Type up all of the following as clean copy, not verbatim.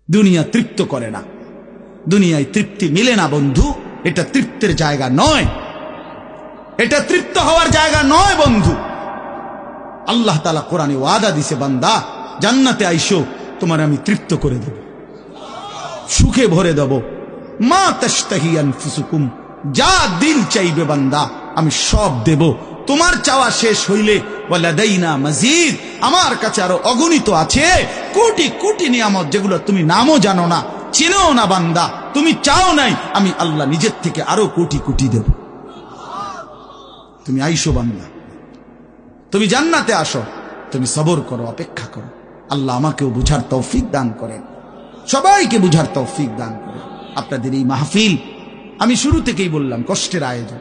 দুনিয়া তৃপ্ত করে না, দুনিয়ায় তৃপ্তি মিলে না বন্ধু। এটা তৃপ্তের জায়গা নয়, এটা তৃপ্ত হওয়ার জায়গা নয় বন্ধু। আল্লাহ তাআলা কোরআনে ওয়াদা দিছে, বান্দা জান্নাতে আইসো, তোমার আমি তৃপ্ত করে দেব, সুখে ভরে দেব। মা তাশতাহি আনফুসুকুম, যা দিল চাইবে বান্দা আমি সব দেব। তোমার চাওয়া শেষ হইলে ওয়ালাদাইনা মাজিদ, আমার কাছে আরো অগণিত আছে কোটি কোটি নিয়ামত, যেগুলো তুমি নামও জানো না, চিনো না বান্দা। তুমি চাও নাই, আমি আল্লাহ নিজের থেকে আরো কোটি কোটি দেব। তুমি আইসো বান্দা, তুমি জান্নাতে আসো, তুমি সবর করো, অপেক্ষা করো। আল্লাহ আমাকেও বুঝার তৌফিক দান করেন, সবাইকে বুঝার তৌফিক দান করেন। আপনাদের এই মাহফিল আমি শুরু থেকেই বললাম কষ্টের আয়োজন।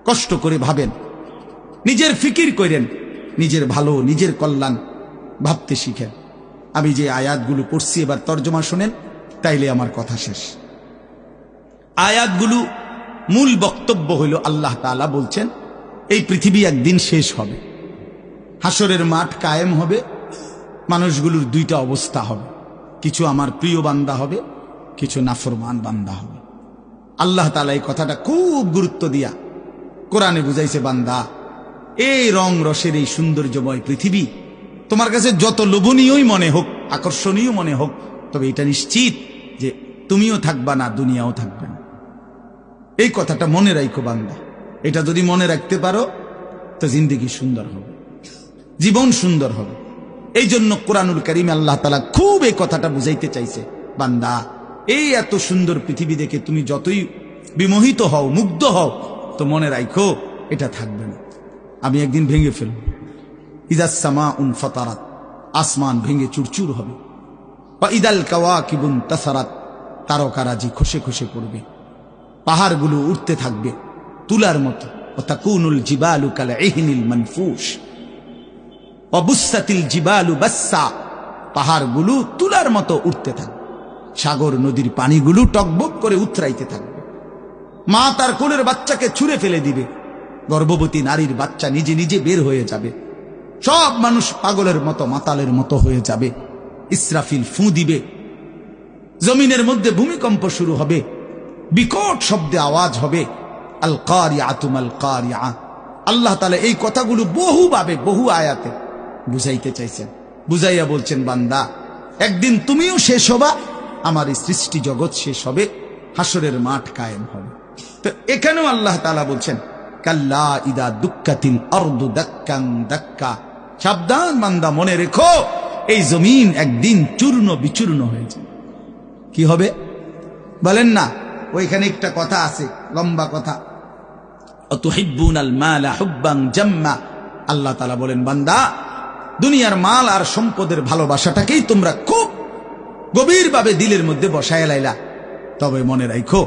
কষ্ট করে ভাবেন, নিজের ফিকির করেন, নিজের ভালো নিজের কল্যাণ ভাবতে শিখেন। আমি যে আয়াতগুলো পড়ছি এবার তর্জমা শোনেন, তাইলে আমার কথা শেষ। আয়াতগুলো মূল বক্তব্য হইল আল্লাহ তাআলা বলছেন এই পৃথিবী একদিন শেষ হবে, হাসরের মাঠ কায়েম হবে, মানুষগুলোর দুইটা অবস্থা হবে, কিছু আমার প্রিয় বান্দা হবে, কিছু নাফরমান বান্দা হবে। আল্লাহ তাআলা এই কথাটা খুব গুরুত্ব দিয়া কোরআনে বুঝাইছে, বান্দা এই রং রসের এই সৌন্দর্যময় পৃথিবী তোমার কাছে যত লোভনীয়ই মনে হোক, আকর্ষণীয় মনে হোক, তবে এটা নিশ্চিত যে তুমিও থাকবা না, দুনিয়াও থাকবে না। এই কথাটা মনে রাখো বান্দা। এটা যদি মনে রাখতে পারো তো জিন্দেগি সুন্দর হবে, জীবন সুন্দর হবে। এই জন্য কোরআনুল কারীমে আল্লাহ তাআলা খুব এই কথাটা বুঝাইতে চাইছে, বান্দা এই এত সুন্দর পৃথিবী দেখে তুমি যতই বিমোহিত হও, মুগ্ধ হও, তো মনে রাখো এটা থাকবে না, আমি একদিন ভেঙে ফেলব। ইদাস সামাউন ফাতারাত, আসমান ভেঙে চুরচুর হবে। বা ইদাল কাওয়াকিবুন তাসারাত, তারকারাজি খসে খসে পড়বে, পাহাড়গুলো উঠতে থাকবে তুলার মতো। ওয়া তাকুনুল জিবালু কাল ইহনিল মানফুশ ওয়া বুসাতিল জিবালু বাসসা, পাহাড়গুলো তুলার মতো উঠতে থাকবে, সাগর নদীর পানিগুলো টকবক করে উতরাইতে থাকবে। মা তার কোলের বাচ্চাকে ছুঁড়ে ফেলে দিবে, গর্ভবতী নারীর বাচ্চা নিজে নিজে বের হয়ে যাবে, সব মানুষ পাগলের মতো মাতালের মতো হয়ে যাবে। ইসরাফিল ফু দিবে, জমিনের মধ্যে ভূমিকম্প শুরু হবে, বিকট শব্দে আওয়াজ হবে। আল কারিআতু মাল কারিআ। আল্লাহ তাআলা এই কথাগুলো বহুভাবে বহু আয়াতে বুঝাইতে চাইছেন, বুঝাইয়া বলছেন, বান্দা একদিন তুমিও শেষ হবা, আমার এই সৃষ্টি জগৎ শেষ হবে, হাসরের মাঠ কায়েম হবে। তো এখানেও আল্লাহ তাআলা বলছেন, কাল্লা ইদা দুক্কাতিল আরদু দাক্কান দাক্কা, সাবধান বান্দা, মনে রেখো এই জমিন একদিন চূর্ণ বিচূর্ণ হয়ে যাবে। কি হবে বলেন না? ওইখানে একটা কথা আছে, লম্বা কথা, অতুহিব্বুনাল মালা হুব্বান জাম্মা। আল্লাহ তাআলা বলেন, বান্দা দুনিয়ার মাল আর সম্পদের ভালোবাসাটাকেই তোমরা খুব গভীরভাবে দিলের মধ্যে বসায় লাইলা। তবে মনে রাখো,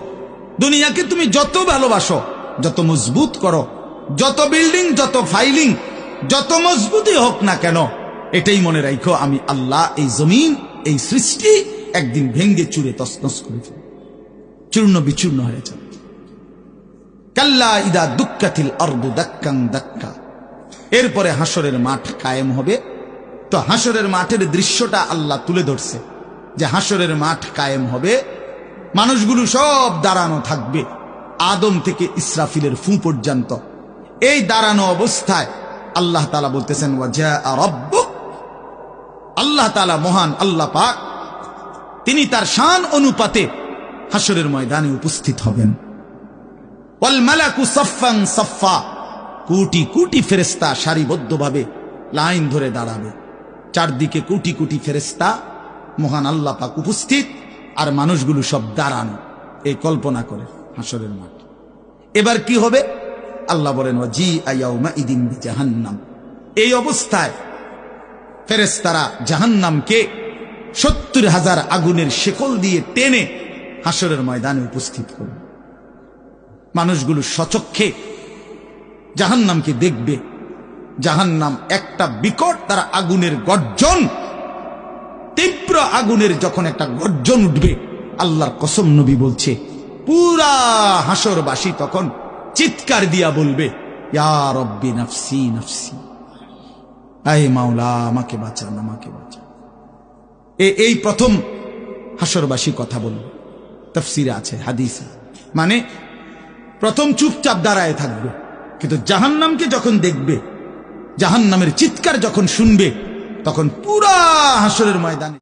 দুনিয়াকে তুমি যত ভালোবাসো, যত মজবুত করো, যত বিল্ডিং, যত ফাইলিং, যত মজবুতই হোক না কেন, এটাই মনে রাখো আমি আল্লাহ এই জমিন, এই সৃষ্টি একদিন ভেঙ্গে চুরে তছনছ করে ফেলবে, চূর্ণ বিচূর্ণ হয়ে যাবে। কাল্লা ইদা দুক্কাতিল আরদু দাক্কান দাক্কা। এরপরে হাসরের মাঠ কায়েম হবে। তো হাসরের মাঠের দৃশ্যটা আল্লাহ তুলে ধরছে যে হাসরের মাঠ কায়েম হবে, মানুষগুলো সব দাঁড়ানো থাকবে, আদম থেকে ইসরাফিলের ফু পর্যন্ত। এই দাঁড়ানো অবস্থায় আল্লাহ তাআলা বলতেছেন, ওয়াজা রাব্বুক, আল্লাহ তাআলা মহান আল্লাহ পাক, তিনি তার শান অনুপাতে হাসরের ময়দানে উপস্থিত হবেন। ওয়াল মালাকু সাফফান সাফফা, কোটি কোটি ফেরেশতা সারিবদ্ধভাবে লাইন ধরে দাঁড়াবে, চারদিকে কোটি কোটি ফেরেশতা, মহান আল্লাহ পাক উপস্থিত, আর মানুষগুলো সব দাঁড়ানো। এই কল্পনা করে হাসরের মাঠ। এবার কি হবে? আল্লাহ বলেন, ওয়াজিআ ইয়াউমা ইদিন বিজাহান্নাম। এই অবস্থায় ফেরেশতারা জাহান্নামকে ৭০,০০০ আগুনের শেকল দিয়ে টেনে হাসরের ময়দানে উপস্থিত করবে। মানুষগুলো সচক্ষে জাহান্নামকে দেখবে। জাহান্নাম একটা বিকট তারা আগুনের গর্জন, তীব্র আগুনের যখন একটা গর্জন উঠবে, আল্লাহর কসম নবী বলছে, পুরা হাসরবাসী তখন চিৎকার দিয়া বলবে, ইয়া রব্বি নাফসি নাফসি, আয় মাওলা আমাকে বাঁচান, আমাকে বাঁচান। এই প্রথম হাসরবাসী কথা বলবে, তাফসিরে আছে, হাদিসে। মানে প্রথম চুপচাপ দাঁড়ায় থাকবে, কিন্তু জাহান্নামকে যখন দেখবে, জাহান্নামের চিৎকার যখন শুনবে, তখন পুরা হাসরের ময়দানে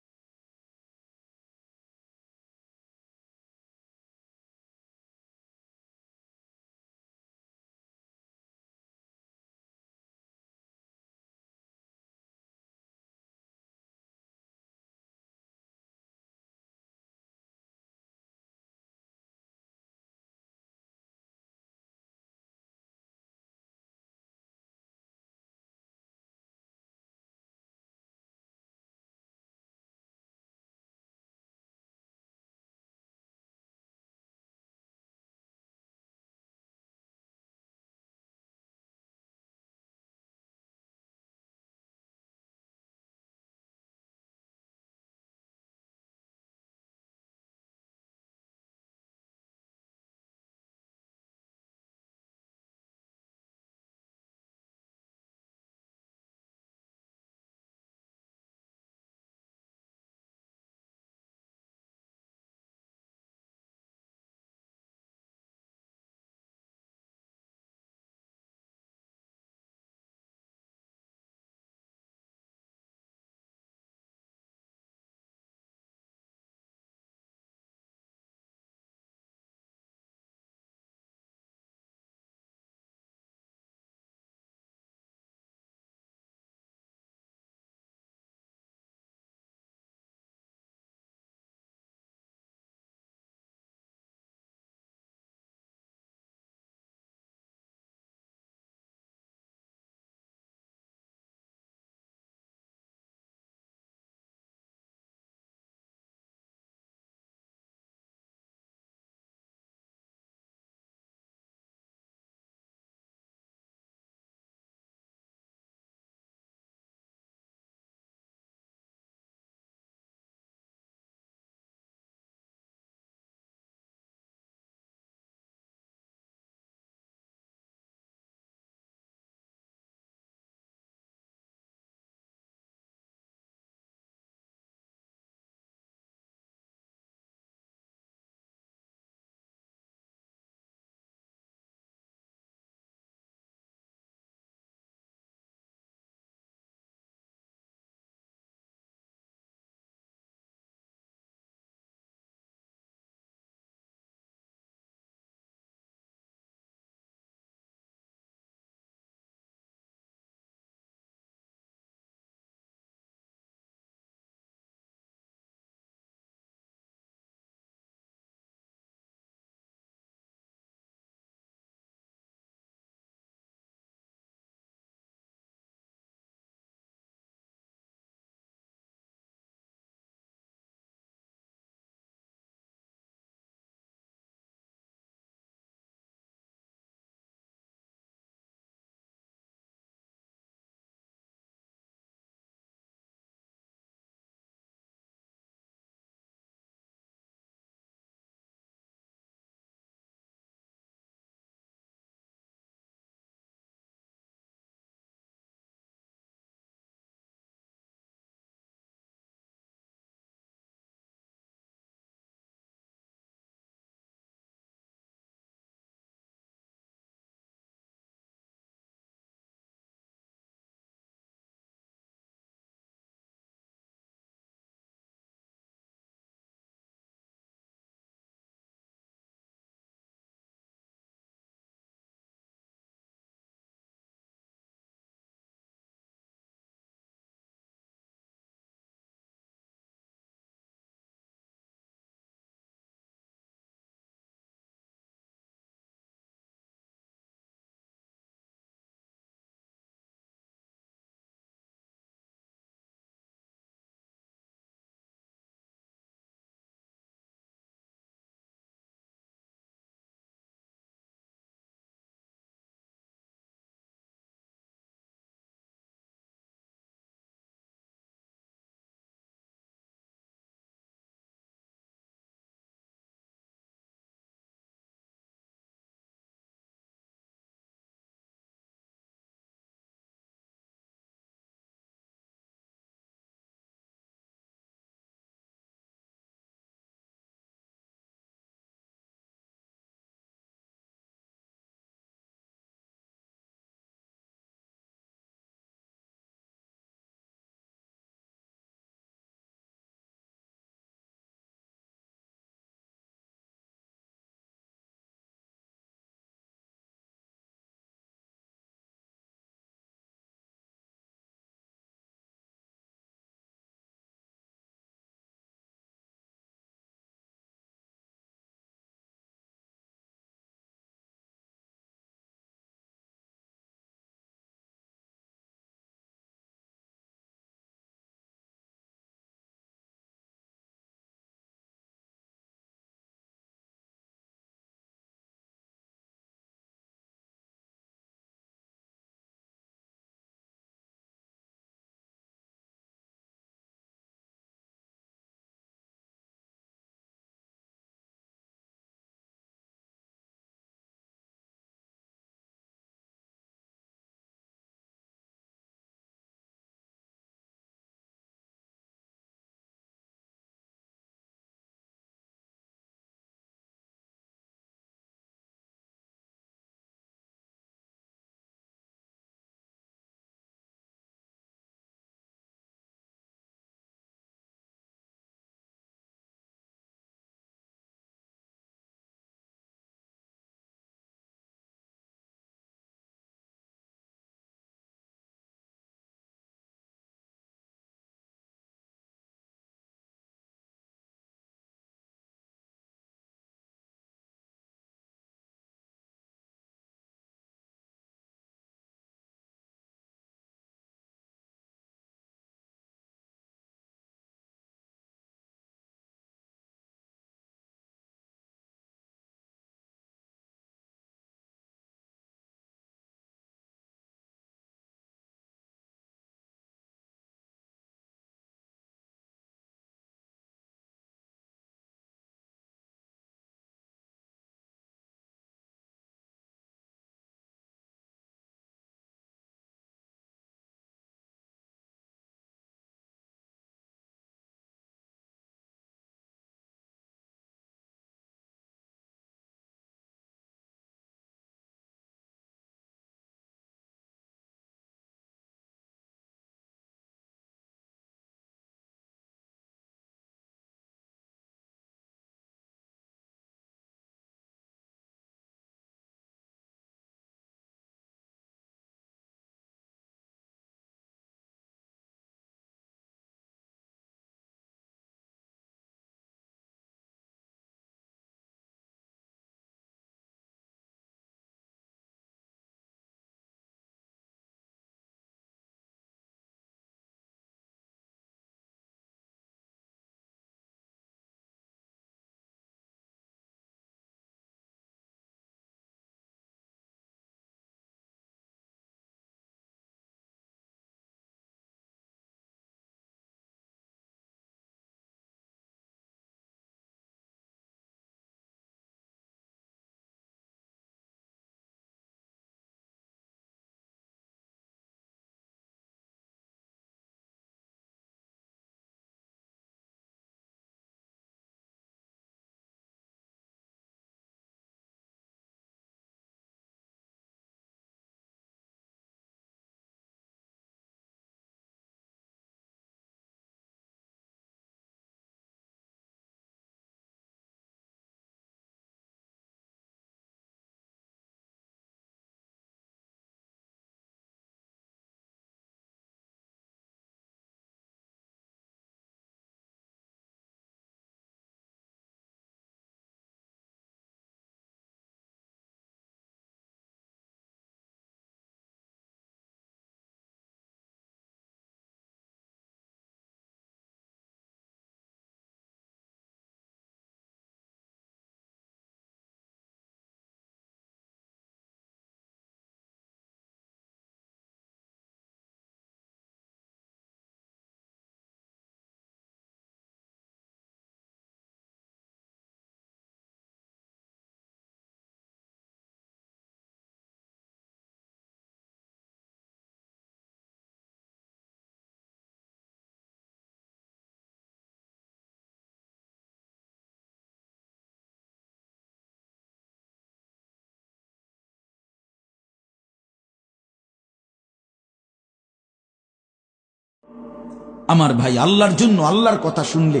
আমার ভাই, আল্লাহর জন্য আল্লাহর কথা শুনলে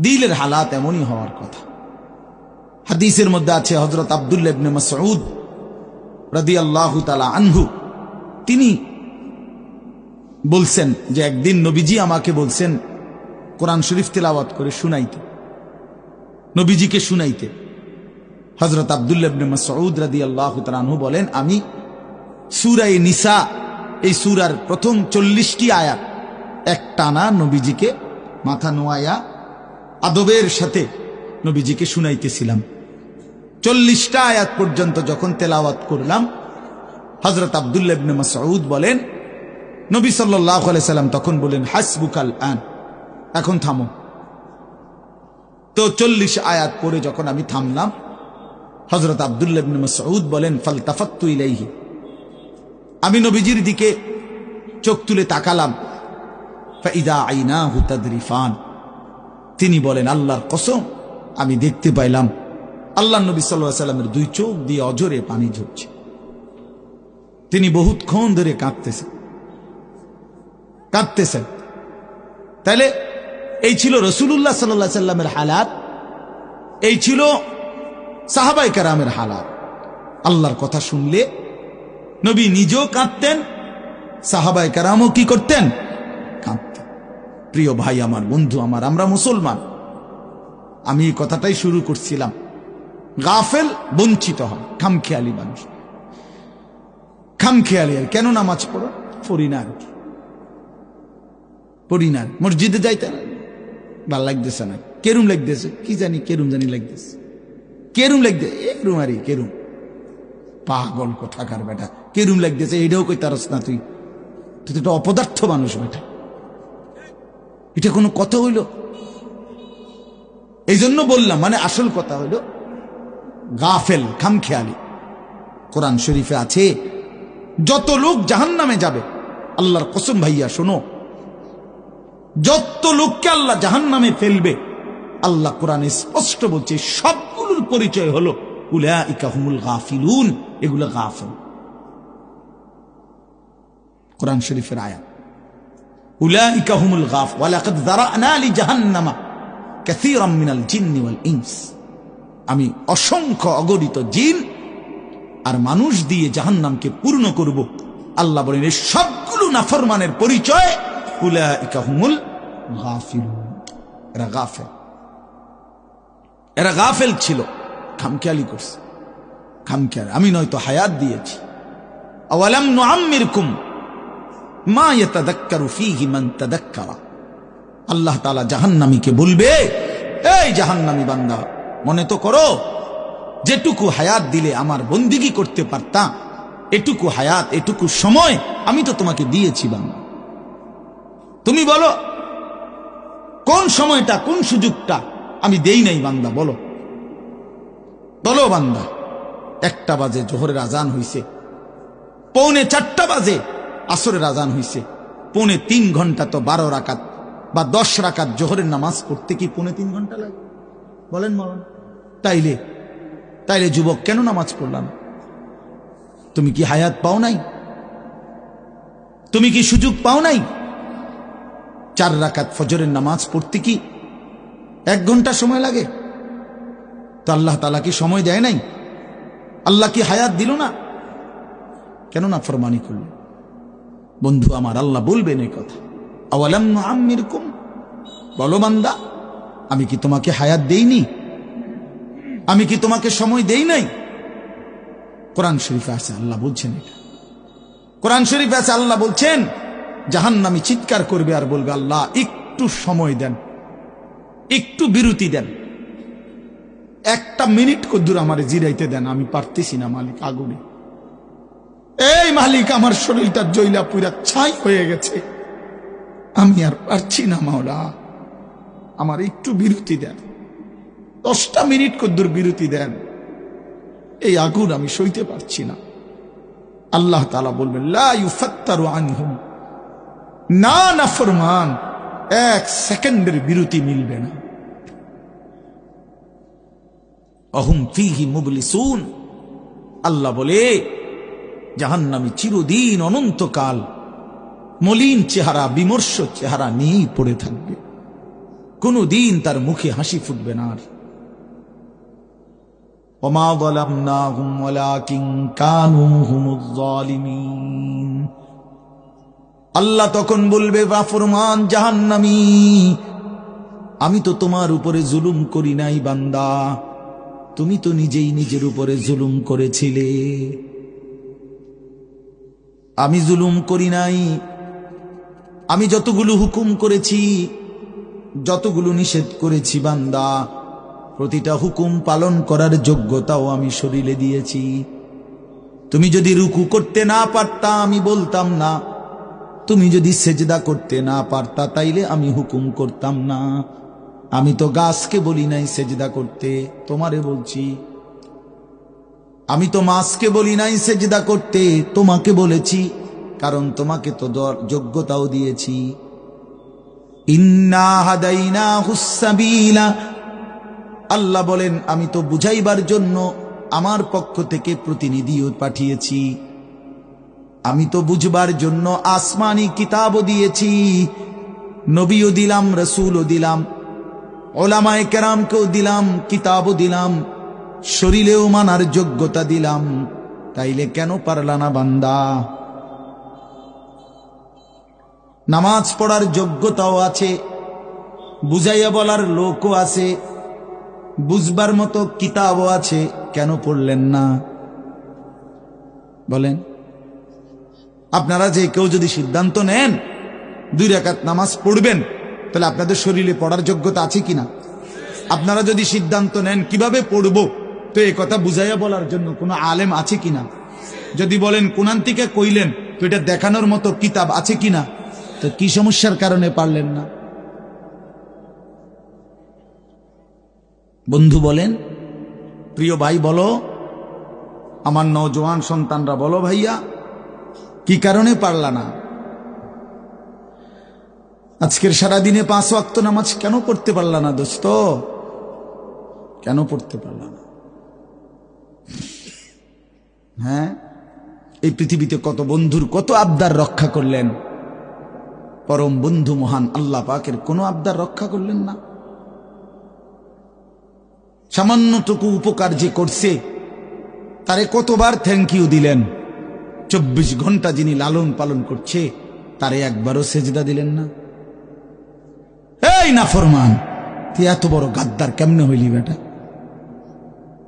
দিলের হালাত এমনই হওয়ার কথা। হাদিসের মধ্যে আছে হযরত আব্দুল্লাহ ইবনে মাসউদ রাদিয়াল্লাহু তাআলা আনহু, তিনি বলছেন যে একদিন নবীজি আমাকে বলছেন কোরআন শরীফ তেলাওয়াত করে শুনাইতে, নবীজিকে শুনাইতে। হযরত আব্দুল্লাহ ইবনে মাসউদ রাদিয়াল্লাহু তাআলা আনহু বলেন, আমি সূরা নিসা, এই সূরার প্রথম 40টি আয়াত একটানা নবীজিকে মাথা নোয়ায়া আদবের সাথে নবীজিকে শুনাইতেছিলাম। 40টা আয়াত পর্যন্ত যখন তেলাওয়াত করলাম, হযরত আব্দুল্লাহ ইবনে মাসউদ বলেন, নবী সাল্লাল্লাহু আলাইহি সাল্লাম তখন বলেন, হাসবুকাল আন, এখন থামো। তো 40 আয়াত পরে যখন আমি থামলাম, হযরত আব্দুল্লাহ ইবনে মাসউদ বলেন, ফালতাফাত্তু ইলাইহি, আমি নবীজির দিকে চোখ তুলে তাকালাম, ফাইদা আইনাহু তাদরিফান, তিনি বলেন, আল্লাহর কসম আমি দেখতে পাইলাম আল্লাহর নবী সাল্লাল্লাহু আলাইহি সাল্লামের দুই চোখ দিয়ে অঝরে পানি ঝরছে। তিনি বহুতক্ষণ ধরে কাঁদতেছেন। তাহলে এই ছিল রাসূলুল্লাহ সাল্লাল্লাহু আলাইহি সাল্লামের হালাত, এই ছিল সাহাবায়ে কেরামের হালাত। আল্লাহর কথা শুনলে নবী নিজেও কাঁদতেন, সাহাবায়ে কেরামও কি করতেন? কাঁদতেন। প্রিয় ভাই আমার, বন্ধু আমার, আমরা মুসলমান। আমি এই কথাটাই শুরু করছিলাম, গাফেল বঞ্চিত হয়, খামখেয়ালি মানুষ, খামখেয়ালি। আর কেন নামাজ পড়ো? পড়ি না, পড়ি না, মসজিদে যাইতে না, ভাল লাগতেছে না, কেরুম লাগতেছে, কি জানি কেরুম জানি লাগতেছে, কেরুম লাগতেছে, এরুম আরে কেরুম, পাগল কোথাকার বেটা, কেরুম লাগতেছে এটাও কই তারস না, তুই তো একটা অপদার্থ মানুষ বেটা, এটা কোনো কথা হইল? এই জন্য বললাম, মানে আসল কথা হইল গাফেল, খামখেয়ালি। কোরআন শরীফে আছে যত লোক জাহান্নামে যাবে, আল্লাহর কসম ভাইয়া শোনো, যত লোককে আল্লাহ জাহান্নামে ফেলবে, আল্লাহ কোরআনে স্পষ্ট বলছে সবগুলোর পরিচয় হলো উলাইকা হুমুল গাফিলুন, এগুলো গাফেল। কোরআন শরীফের আয়াত, উলাইকা হুমুল গাফ ওয়ালাকাদ যারানা লিজাহান্নামা কাসীরাম মিনাল জিন্নি ওয়াল ইনস, আমি অসংখ্য অগণিত জিন আর মানুষ দিয়ে জাহান্নামকে পূর্ণ করব। আল্লাহ বলেন এই সবগুলো নাফরমানের পরিচয় উলাইকা হুমুল গাফিলুন, এরা গাফেল, এরা গাফেল ছিল, খামখেয়ালি করছে, খামখেয়াল। আমি নয়তো হায়াত দিয়েছি, আওয়ালাম নুআম্মিরকুম মা ইয়াতাযাক্কারু ফীহি মান তাযাক্কারা। আল্লাহ তাআলা জাহান্নামীকে বলবে, এই জাহান্নামী বান্দা, মনে তো করো যেটুকু হায়াত দিলে আমার বন্দিগি করতে পারতাম, এটুকু হায়াত, এটুকু সময় আমি তো তোমাকে দিয়েছি বান্দা। তুমি বলো কোন সময়টা, কোন সুযোগটা আমি দেই নাই বান্দা, বলো বলো বান্দা। 1টা বাজে জোহরের আজান হইছে, 3:45 বাজে আসরের আজান হইছে, 3.5 ঘন্টা তো 12 রাকাত বা 10 রাকাত জোহরের নামাজ পড়তে কি 3.5 ঘন্টা লাগে? বলেন বলেন। তাইলে যুবক কেন নামাজ পড়লাম? তুমি কি হায়াত পাও নাই? তুমি কি সুযোগ পাও নাই? 4 রাকাত ফজরের নামাজ পড়তে কি 1 ঘন্টা সময় লাগে? তো আল্লাহ তাআলা কি সময় দেয় নাই? আল্লাহ কি হায়াত দিল না? কেন না ফরমানি করল? বন্ধু আমার, আল্লাহ বলবেন এই কথা, আওয়ালাম নুআম্মিরকুম, বলো বান্দা, আমি কি তোমাকে হায়াত দেইনি? আমি কি তোমাকে সময় দেই নাই? কোরআন শরীফে আছে আল্লাহ বলছেন এটা। কোরআন শরীফে আছে আল্লাহ বলছেন, জাহান্নামী চিৎকার করবে আর বলবে, আল্লাহ একটু সময় দেন, একটু বিরতি দেন, 1টা মিনিট কদ্দুর আমারে জিরাইতে দেন, আমি পারতেছি না মালিক, আগুনে, এই মালিক আমার শরীরটা জ্বলা পুরা ছাই হয়ে গেছে, আমি আর পারছি না মাওলা, আমার একটু বিরতি দেন, 10টা মিনিট কদ্দুর বিরতি দেন, এই আগুন আমি সইতে পারছি না। আল্লাহ তাআলা বলবেন, লা ইউফাত্তারু আনহুম, না নাফরমান, 1 সেকেন্ডের বিরতি মিলবে না। অহুম ফীহি মুবলিসুন, আল্লাহ বলে জাহান্নামী চিরদিন অনন্তকাল মলিন চেহারা, বিমর্ষ চেহারা নিয়েই পড়ে থাকবে, কোনদিন তার মুখে হাসি ফুটবে না। আর ওমা যালামনাহুম ওয়ালাকিন কানু হুমুজ জালিমিন। আল্লাহ তখন বলবে, নাফরমান জাহান্নামী, আমি তো তোমার উপরে জুলুম করি নাই বান্দা, তুমি তো নিজেই নিজের উপরে জুলুম করেছিলে। আমি জুলুম করি নাই। আমি যতগুলো হুকুম করেছি, যতগুলো নিষেধ করেছি বান্দা, প্রতিটা হুকুম পালন করার যোগ্যতাও আমি শরীরে দিয়েছি। তুমি যদি রুকু করতে না পারতা আমি বলতাম না, তুমি যদি সেজদা করতে না পারতা তাইলে আমি হুকুম করতাম না। আমি তো গাছকে বলি নাই সেজদা করতে, তোমারে বলছি। আমি তো মাছকে বলি নাই সেজদা করতে, তোমাকে বলেছি, কারণ তোমাকে তো যোগ্যতাও দিয়েছি। ইন্না হাদাইনাহুস সাবিলা, আল্লাহ বলেন আমি তো বুঝাইবার জন্য আমার পক্ষ থেকে প্রতিনিধিও পাঠিয়েছি। আমি তো বুঝবার জন্য আসমানি কিতাবও দিয়েছি, নবীও দিলাম, রাসূলও দিলাম, উলামায়ে কেরামকেও দিলাম, কিতাবও দিলাম, শরীরেও মানার যোগ্যতা দিলাম। তাইলে কেন পারলা না বান্দা? নামাজ পড়ার যোগ্যতাও আছে, বুঝাইয়া বলার লোকও আছে, বুঝবার মতো কিতাবও আছে, কেন পড়লেন না বলেন? আপনারা যে কেউ যদি সিদ্ধান্ত নেন 2 রাকাত নামাজ পড়বেন, তাহলে আপনাদের শরীরে পড়ার যোগ্যতা আছে কিনা? আপনারা যদি সিদ্ধান্ত নেন কিভাবে পড়ব, তো এই কথা বুঝাইয়া বলার জন্য কোনো আলেম আছে কিনা? যদি বলেন কোরআন থেকে কইলেন, তো এটা দেখানোর মতো কিতাব আছে কিনা? তো কি সমস্যার কারণে পারলেন না? বন্ধু বলেন, প্রিয় ভাই বলো, আমার নওজোয়ান সন্তানরা বলো, ভাইয়া কি কারণে পারলা না? আজকের সারাদিনে 5 ওয়াক্ত নামাজ কেন পড়তে পারলা না দোস্ত? কেন পড়তে পারলা না? হ্যাঁ, এই পৃথিবীতে কত বন্ধুর কত আবদার রক্ষা করলেন, পরম বন্ধু মহান আল্লাহ পাকের কোনো আবদার রক্ষা করলেন না। সামান্যটুকু উপকার যে করছে তারে কতবার থ্যাংক ইউ দিলেন। 24 ঘন্টা যিনি লালন পালন করছে তারে একবারও সেজদা দিলেন না। এই নাফরমান, তুই এত বড় গাদ্দার কেমনে হইলি বেটা?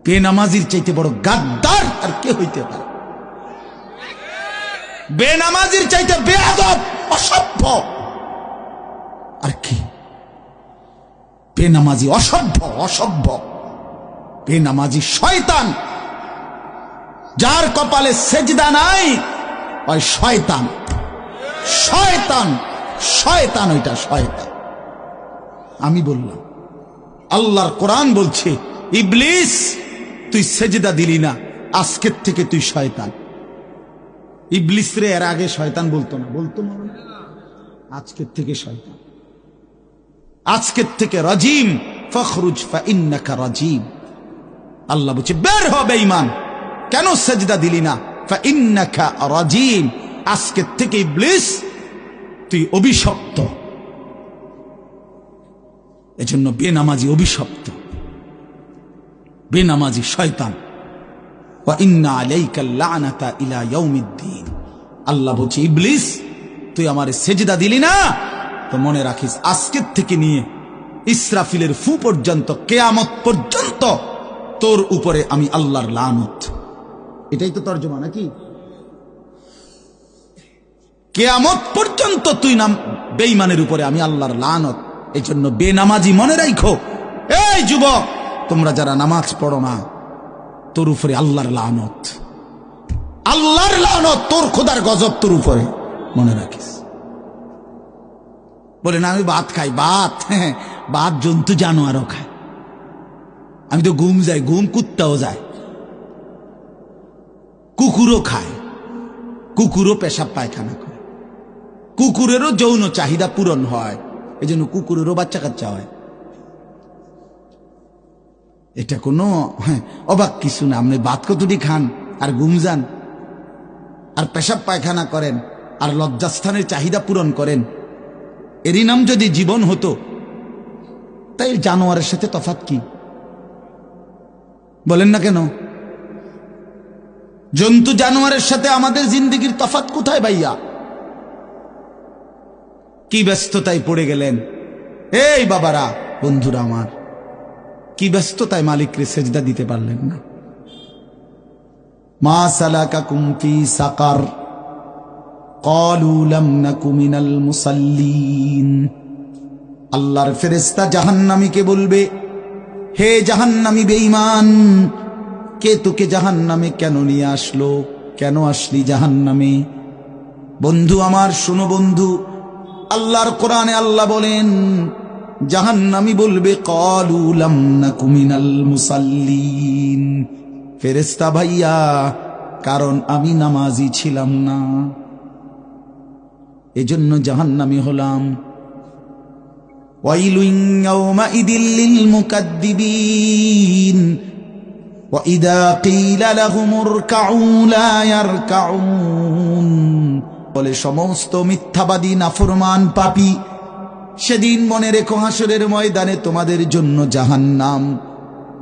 বেনামাজির চাইতে বড় গাদ্দার আর কে হইতে পারে? বেনামাজির চাইতে বেয়াদব, অসভ্য আর কি? বেনামাজি অসভ্য, অসভ্য বেনামাজি শয়তান। যার কপালে সেজদা নাই ওই শয়তান, শয়তান, শয়তান, ওইটা শয়তান। আমি বললাম, আল্লাহর কোরআন বলছে, ইবলিস তুই সেজদা দিলি না, আজকের থেকে তুই শয়তান। ইবলিস রে এর আগে শয়তান বলতো না, বলতো না, আজকের থেকে শয়তান, আজকের থেকে রাজিম, ফখরুজ ফাইন্নাকা রাজিম। আল্লাহ বলছে বের হ বেঈমান, কেন সেজদা দিলি না? ফাইন্নাকা রাজিম, আজকের থেকে ইবলিস তুই অভিশপ্ত। এজন্য বেনামাজি অভিশপ্ত, বেনামাজি শয়তান। ওয়া ইন্না আলাইকাল লানাতা ইলা ইয়াউমিদ্দিন। আল্লাহ বলছে ইবলিস তুই আমারে সেজদা দিলি না, তো মনে রাখিস আজকের থেকে নিয়ে ইসরাফিলের ফু পর্যন্ত, কিয়ামত পর্যন্ত তোর উপরে আমি আল্লাহর লানত। এটাই তো তরজমা নাকি? কিয়ামত পর্যন্ত তুই নাম বেঈমানের উপরে আমি আল্লাহর লানত। এই জন্য বেনামাজি মনে রাখো, এই যুবক তোমরা যারা নামাজ পড়ো না, তোর উপরে আল্লাহর লানত, আল্লাহর লানত, তোর খোদার গজব তোর উপরে, মনে রাখিস। বলে না আমি ভাত খাই, ভাত, ভাত জন্তু জানোয়ারও খায়। আমি তো ঘুম যাই, ঘুম কুত্তাও যায়, কুকুরও খায়, কুকুরও পেশাব পায়খানা করে, কুকুরেরও যৌন চাহিদা পূরণ হয়, এই জন্য কুকুরেরও বাচ্চা কাচ্চা হয়। এটা কোনো অবাক কিছু না। আপনি ভাত কতটি খান আর ঘুম যান আর পেশাব পায়খানা করেন আর লজ্জাস্থানের চাহিদা পূরণ করেন, এরই নাম যদি জীবন হতো, তাই জানোয়ারের সাথে তফাৎ কি? বলেন না কেন? জন্তু জানোয়ারের সাথে আমাদের জিন্দেগির তফাৎ কোথায় ভাইয়া? কি ব্যস্ততায় পড়ে গেলেন এই বাবারা, বন্ধুরা আমার, কি ব্যস্ততায় মালিককে সেজদা দিতে পারলেন না? মা সালাকাকুম ফি সাকার ক্বালু লাম নাকু মিনাল মুসাল্লিন। আল্লাহর ফেরেশতা জাহান্নামীকে বলবে, হে জাহান্নামী বেঈমান, কে তোকে জাহান্নামে কেন নিয়ে আসলো? কেন আসলি জাহান্নামে? বন্ধু আমার, শোনো বন্ধু, আল্লাহর কোরআনে আল্লাহ বলেন, জাহান্নামী বলবে ক্বালু লাম নাকু মিনাল মুসাল্লিন, ফেরেশতা ভাইয়া, কারণ আমি নামাজি ছিলাম না, এজন্য জাহান্নামী হলাম। ওয়াইলুন ইয়াওমাইদিল লিল মুকাদ্দিবিন ওয়া ইযা ক্বিলা লাহুমুর কাউ লা ইয়ারকাউন। বলে সমস্ত মিথ্যাবাদী নাফরমান পাপী, সেদিন মনে রেখো হাসরের ময়দানে তোমাদের জন্য জাহান্নাম।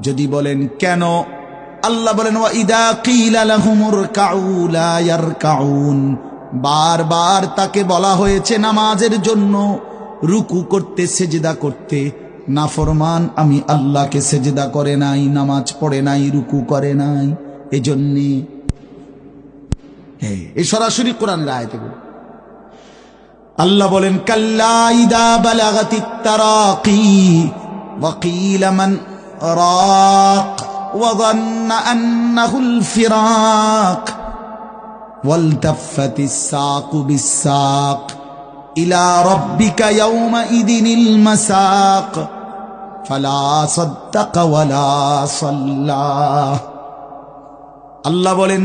যদি বলেন কেন, আল্লাহ বলেন ওয়া ইযা ক্বিলা লাহুমুর কাউ লা ইয়ারকাউন, বারবার তাকে বলা হয়েছে নামাজের জন্য, রুকু করতে, সেজদা করতে, নাফরমান আমি আল্লাহকে সেজদা করে নাই, নামাজ পড়ে নাই, রুকু করে নাই, এজন্যে। এই সরাসরি কোরআনের আয়াতে আল্লাহ বলেন, কাল্লা ইদা বালাগাতিত তারাকি ওয়া কিলা মান রাক ওয়া যান্না আন্নাহুল ফিরাক ওয়ালতাফাতিস সাকু বিস-সাক ইলা রাব্বিকা ইয়াওমাইদিনিল মাসাক ফালা সাদ্দাকা ওয়ালা সাল্লা। আল্লাহ বলেন,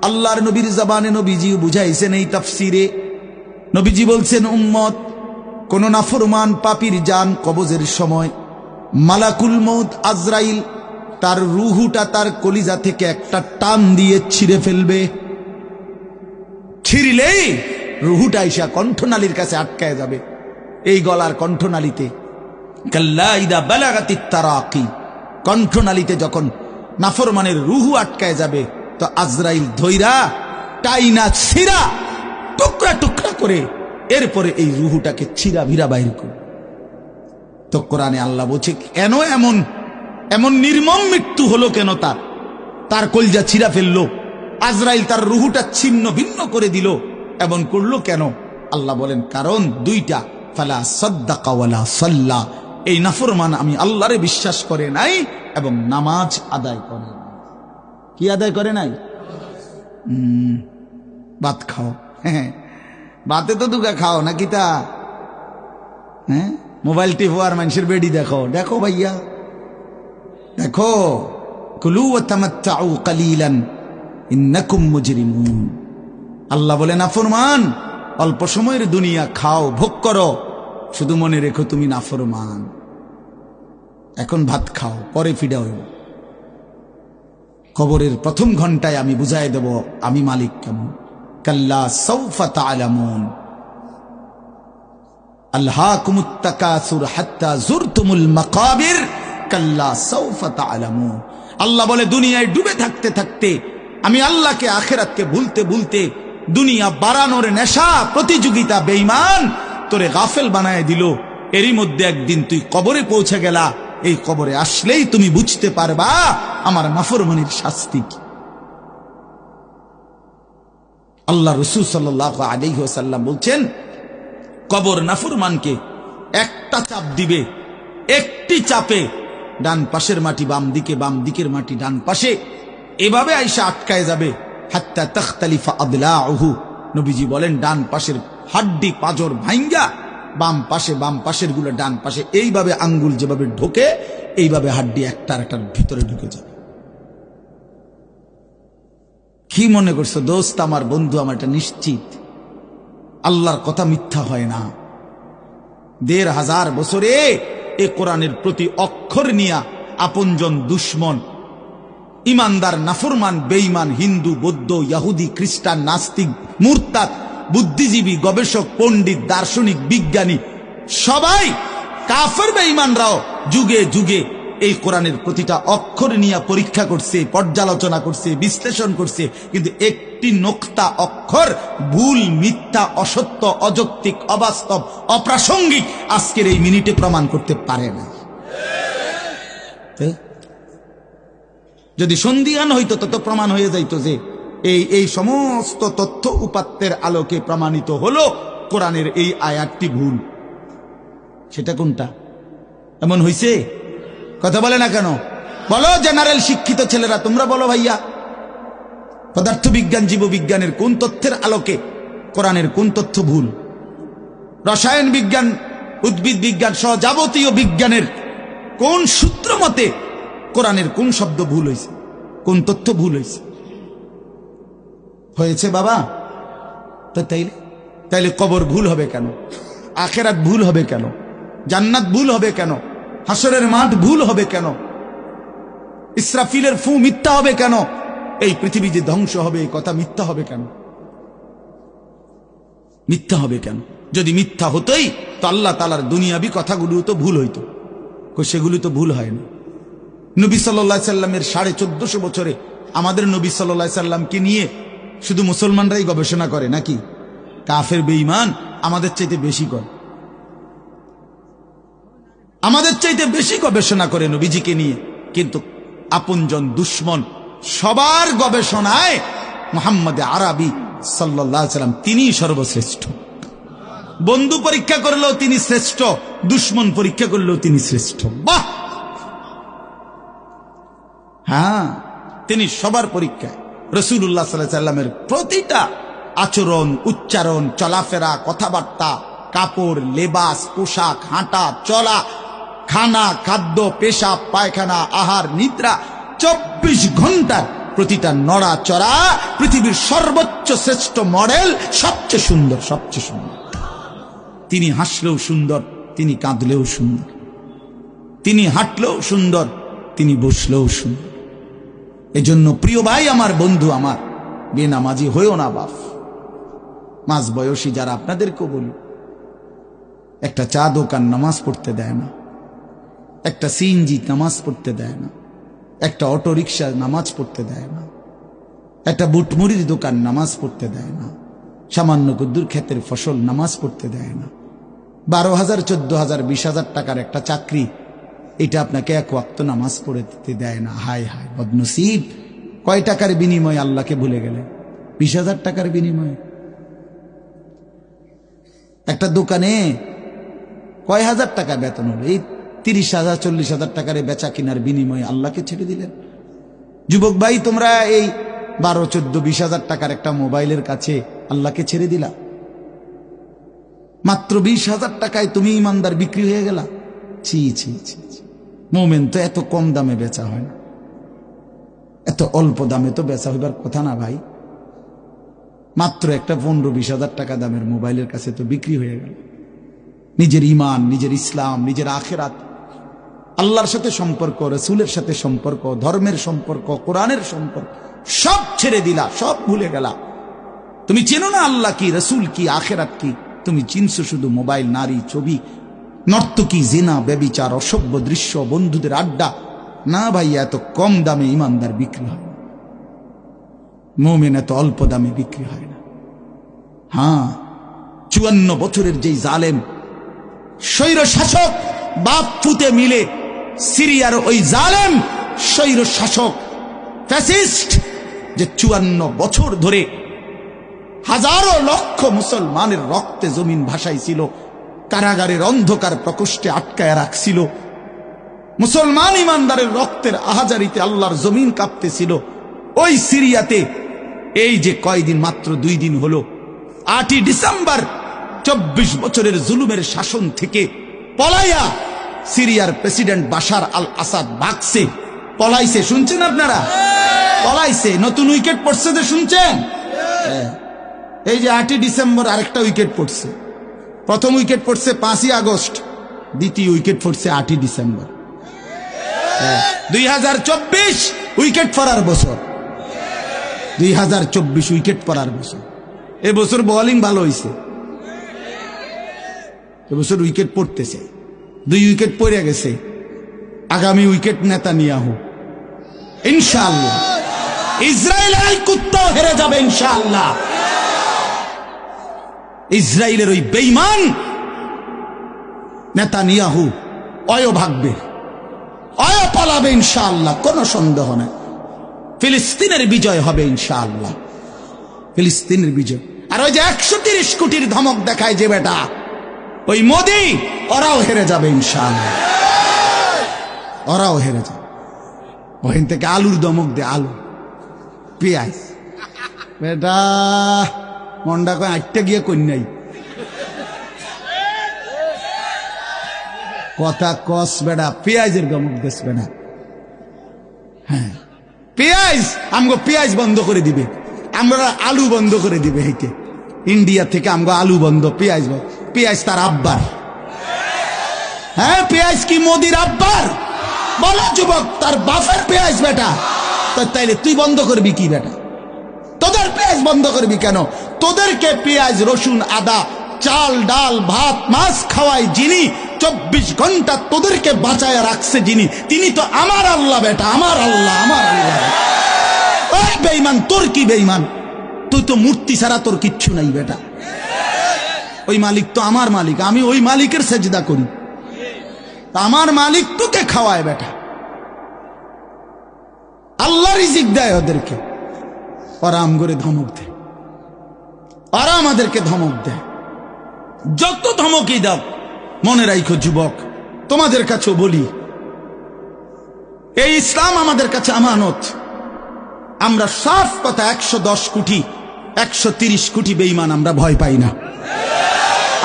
আল্লাহর নবীর জবানে নবীজি বুঝাইছেন এই তাফসিরে। নবীজি বলছেন, উম্মত, কোন নাফরমান পাপীর জান কবজের সময় মালাকুল মউত আজরাইল তার রুহুটা তার কলিজা থেকে একটা টান দিয়ে ছিঁড়ে ফেলবে। ছিঁড়লেই রুহুটা এসে কণ্ঠনালীর কাছে আটকায় যাবে, এই গলার কণ্ঠনালীতে। কাল্লা ইদা বালাগাতিত তারাকি, কণ্ঠনালীতে যখন নাফরমানের রুহু আটকায় যাবে, তো আজরাইল ধৈরা টাইনা ছিঁড়া টুকরা টুকরা করে এরপরে এই রুহুটাকে ছিঁড়া ভিড়া বাইর করে। তো কোরআনে আল্লাহ বলছে, কেন এমন এমন নির্মম মৃত্যু হলো কেন? তার কলজা ছিঁড়া ফেললো, আজরাইল তার রুহুটা ছিন্ন ভিন্ন করে দিল, এমন করলো কেন? আল্লাহ বলেন, কারণ দুইটা, ফালা সাদ্দাকা ওয়ালা সাল্লা, এই নাফরমান আমি আল্লাহরে বিশ্বাস করে নাই এবং নামাজ আদায় করে নাই। কি আদায় করে নাই? ভাত খাও, হ্যাঁ, ভাতে তো দুগা খাও নাকি তা? হ্যাঁ, মোবাইল টিপো আর মানুষের বেডি দেখো, দেখো ভাইয়া দেখো। কুলু ওয়া তামাত্তাউ কালিলান ইন্নাকুম মুজরিমুন। আল্লাহ বলে, নাফরমান, অল্প সময়ের দুনিয়া খাও, ভোগ করো, শুধু মনে রেখো তুমি নাফরমান। এখন ভাত খাও, পরে ফিডা হইব। কবরের প্রথম ঘন্টায় আমি বুঝাই দেব আমি মালিক কেমন। কাল্লা সাউফা তা'লামুন আলহাকুমুত তাকাসুর হাত্তা যুরতুমুল মাকাবির কাল্লা সাউফা তা'লামুন। আল্লাহ বলে, দুনিয়ায় ডুবে থাকতে থাকতে আমি আল্লাহকে আখিরাতকে ভুলতে ভুলতে দুনিয়া বাড়ানোর নেশা, প্রতিযোগিতা, বেঈমান তোরে গাফেল বানায় দিল। এরই মধ্যে একদিন তুই কবরে পৌঁছে গেলা। এই কবরে আসলেই তুমি বুঝতে পারবা আমার নাফরমানির শাস্তি কি। আল্লাহ রাসূল সাল্লাল্লাহু আলাইহি ওয়াসাল্লাম বলছেন, কবর নাফরমানকে একটা চাপ দিবে, একটি চাপে ডান পাশের মাটি বাম দিকে, বাম দিকের মাটি ডান পাশে, এভাবে আইসা আটকায় যাবে। হাত্তা তাখতালিফা আদলাউহু, নবীজি বলেন ডান পাশের হাড্ডি পাঁজর ভাঙ্গা বাম পাশের গুলো ডান পাশে, এইভাবে আঙ্গুল যেভাবে ঢোকে এইভাবে হাড্ডি একটার ভিতরে ঢুকে যাবে। কি মনে করছো দোস্ত, আমার বন্ধু আমার, এটা নিশ্চিত আল্লাহর কথা মিথ্যা হয় না। ১৫০০ বছরে এ কোরআনের প্রতি অক্ষর নিয়া আপনজন দুশ্মন, ইমানদার নাফরমান, বেঈমান, হিন্দু, বৌদ্ধ, ইহুদি, খ্রিস্টান, নাস্তিক, মুরতাদ বুদ্ধিজীবী, গবেষক, পণ্ডিত, দার্শনিক, বিজ্ঞানী সবাই কাফের বেঈমানরাও যুগে যুগে এই কোরআনের প্রতিটা অক্ষর নিয়ে পরীক্ষা করছে, পর্যালোচনা করছে, বিশ্লেষণ করছে, কিন্তু একটি নোক্তা অক্ষর ভুল, মিথ্যা, অসত্য, অযৌক্তিক, অবাস্তব, অপ্রাসঙ্গিক আজকের এই মিনিটে প্রমাণ করতে পারে না। যদি সন্দিহান হইতো তত প্রমাণ হয়ে যাইত যে এই সমস্ত তথ্য উপাত্তের আলোকে প্রমাণিত হলো কোরআনের এই আয়াতটি ভুল। সেটা কোনটা? এমন হইছে? কথা বলে না কেন? বলো জেনারেল শিক্ষিত ছেলেরা, তোমরা বলো ভাইয়া, পদার্থবিজ্ঞান, জীববিজ্ঞানের কোন তথ্যের আলোকে কোরআনের কোন তথ্য ভুল? রসায়ন বিজ্ঞান, উদ্ভিদ বিজ্ঞান সহ যাবতীয় বিজ্ঞানের কোন সূত্র মতে কোরআনের কোন শব্দ ভুল হয়েছে, কোন তথ্য ভুল হয়েছে? হয়েছে বাবা। তো তাইলে কবর ভুল হবে কেন? আখেরাত ভুল হবে কেন? জান্নাত ভুল হবে কেন? হাসরের মাঠ ভুল হবে কেন? ইসরাফিলের ফু মিথ্যা হবে কেন? এই পৃথিবী যে ধ্বংস হবে এই কথা মিথ্যা হবে কেন? মিথ্যা হবে কেন? যদি মিথ্যা হতোই তো আল্লাহ তাআলার দুনিয়াবি কথাগুলো তো ভুল হইতো, সেগুলো তো ভুল হয় না। নবী সাল্লাল্লাহু আলাইহি সাল্লামের 1450 বছরে আমাদের নবী সাল্লাল্লাহু আলাইহি সাল্লামকে নিয়ে শুধু মুসলমানরাই গবেষণা করে নাকি? কাফের বেঈমান আমাদের চাইতে বেশি করে, আমাদের চাইতে বেশি গবেষণা করে নবীজিকে নিয়ে, কিন্তু আপনজন দুশ্মন সবার গবেষণায় মুহাম্মদ আরবি সাল্লাল্লাহু আলাইহি সাল্লাম তিনি সর্বশ্রেষ্ঠ। বন্ধু পরীক্ষা করলেও তিনি শ্রেষ্ঠ, দুশ্মন পরীক্ষা করলেও তিনি শ্রেষ্ঠ। বাহ! হ্যাঁ, তিনি সবার পরীক্ষায়। রাসূলুল্লাহ সাল্লাল্লাহু আলাইহি সাল্লামের প্রতিটা আচরণ, উচ্চারণ, চলাফেরা, কথাবার্তা, কাপড়, লেবাস, পোশাক, হাঁটা চলা, খানা, খাদ্য, পেশাব, পায়খানা, আহার, নিদ্রা, 24 ঘন্টার প্রতিটা নড়াচড়া পৃথিবীর সর্বোচ্চ শ্রেষ্ঠ মডেল, সবচেয়ে সুন্দর, সবচেয়ে সুন্দর। তিনি হাসলেও সুন্দর, তিনি কাঁদলেও সুন্দর, তিনি হাঁটলেও সুন্দর, তিনি বসলেও সুন্দর। এজন্য প্রিয় ভাই আমার, বন্ধু আমার, বেনামাজি হয়েও না বাপ। মাঝ বয়সী যারা, আপনাদেরকেও বলি, একটা চা দোকান নামাজ পড়তে দেয় না, একটা সিএনজি নামাজ পড়তে দেয় না, একটা অটো রিক্সা নামাজ পড়তে দেয় না, একটা বুটমুড়ির দোকান নামাজ পড়তে দেয় না, সামান্য কুদ্দুর ক্ষেতের ফসল নামাজ পড়তে দেয় না। 12,000, 14,000, 20,000 টাকার একটা চাকরি, এটা আপনাকে এক ওয়াক্ত নামাজ পড়ে দিতে দেয় না। হায় হায় বদনসিব! কয় টাকার বিনিময়ে আল্লাহকে ভুলে গেলেন? 20,000 টাকার বিনিময়ে। একটা দোকানে কয় হাজার টাকা বেতন হলো, এই 30,000, 40,000 টাকার বেচা কিনার বিনিময়ে আল্লাহকে ছেড়ে দিলেন। যুবক ভাই, তোমরা এই 12, 14, 20,000 টাকার একটা মোবাইলের কাছে আল্লাহকে ছেড়ে দিলা। মাত্র 20,000 টাকায় তুমি ইমানদার বিক্রি হয়ে গেলা। ছি ছি ছি! মোমেন তো এত কম দামে বেচা হয় না, এত অল্প দামে তো বেচা হইবার কথা না ভাই। মাত্র একটা 15-20,000 টাকা দামের মোবাইলের কাছে তো বিক্রি হয়ে গেল। নিজের ইমান, নিজের ইসলাম, নিজের আখেরাত, আল্লাহর সাথে সম্পর্ক, রাসূলের সাথে সম্পর্ক, ধর্মের সম্পর্ক, কোরআনের সম্পর্ক সব ছেড়ে দিলা, সব ভুলে গেলা। তুমি চেনো না আল্লাহ কি, রাসূল কি, আখেরাত কি। তুমি চিনছো শুধু মোবাইল, নারী, ছবি, নর্তকী, জিনা, ব্যভিচার, অসভ্য দৃশ্য, বন্ধুদের আড্ডা। না ভাই, এত কম দামে ইমানদার বিক্রি হয় না, মুমিন এত অল্প দামে বিক্রি হয় না। হ্যাঁ, 54 বছরের যেই জালেম স্বৈর শাসক, বাপ ফুতে মিলে সিরিয়ার ওই জালেম স্বৈর শাসক ফ্যাসিস্ট, যে 54 বছর ধরে হাজারো লক্ষ মুসলমানের রক্তে জমিন ভাসাইছিল, কারাগারের অন্ধকার প্রকোষ্ঠে আটকায় রাখছিল, মুসলমান ইমানদারের রক্তের আহাজারিতে আল্লাহর জমিন কাঁপতেছিল, ওই সিরিয়াতে এই যে কয়দিন, মাত্র 2 দিন হলো, 8ই ডিসেম্বর 24 বছরের জুলুমের শাসন থেকে পলাইয়া সিরিয়ার প্রেসিডেন্ট বাশার আল আসাদ ভাগছে, পলাইছে। শুনছেন আপনারা? পলাইছে। নতুন উইকেট পড়ছে, যে শুনছেন? এই যে 8ই ডিসেম্বর আরেকটা উইকেট পড়ছে। প্রথম উইকেট পড়ছে 5ই আগস্ট, দ্বিতীয় উইকেট পড়ছে 8ই ডিসেম্বর। 2024 উইকেট পড়ার বছর, 2024 উইকেট পড়ার বছর। এবছর বোলিং ভালো হয়েছে, এবছর উইকেট পড়তেছে, 2 উইকেট পড়ে গেছে। আগামী উইকেট নেতানিয়াহু ইনশাআল্লাহ। ইসরায়েলের এই কুত্তাও হেরে যাবে ইনশাআল্লাহ। ইসরায়েলের ওই বেঈমান নেতানিয়াহু অয় ভাগবে, অয় পালাবে ইনশাআল্লাহ, কোনো সন্দেহ নেই। ফিলিস্তিনের বিজয় হবে ইনশাআল্লাহ, ফিলিস্তিনের বিজয়। আর ওই যে 130 কোটির ধমক দেখায় যে বেটা, ওই মোদি, ওরাও হেরে যাবে ইনশাআল্লাহ, ওরাও হেরে যাবে। ওখান থেকে আলুর ধমক দে, আলু পেঁয়াজ। বেটা মন্ডা কয় আটটা গিয়ে কন্যাই কথা কস বেটা, পেঁয়াজের ধমক দেশ বেটা। হ্যাঁ পেঁয়াজ, আমগো পেঁয়াজ বন্ধ করে দিবে, আমরা আলু বন্ধ করে দিবে। হেঁটে ইন্ডিয়া থেকে আমগো আলু বন্ধ, পেঁয়াজ বন্ধ। পেঁয়াজ তার আব্বার। হ্যাঁ পেঁয়াজ কি মোদির আব্বার? বলো যুবক, তার বাপের পেঁয়াজ বেটা। তাইলে তুই বন্ধ করবি কি বেটা? তোদের পেঁয়াজ বন্ধ করবি কেন? তোদেরকে পেঁয়াজ, রসুন, আদা, চাল, ডাল, ভাত, মাছ খাওয়াই যিনি, 24 ঘন্টা তোদেরকে বাঁচায় রাখছে যিনি, তিনি তো আমার আল্লাহ বেটা, আমার আল্লাহ, আমার আল্লাহ। ওই বেঈমান, তোর কি বেঈমান? তুই তো মূর্তি ছাড়া তোর কিচ্ছু নাই বেটা। ওই মালিক তো আমার মালিক, আমি ওই মালিকের সেজদা করি। আমার মালিক তোকে খাওয়ায় বেটা, আল্লাহ রিজিক দেয় ওদেরকে। ওরা আম করে ধমক দেয়, ওরা আমাদেরকে ধমক দেয়। যত ধমকই দাও, মনে রাখো যুবক, তোমাদের কাছেও বলি, এই ইসলাম আমাদের কাছে আমানত। আমরা সাফ কথা 110 কোটি 130 কোটি বেঈমান আমরা ভয় পাই না।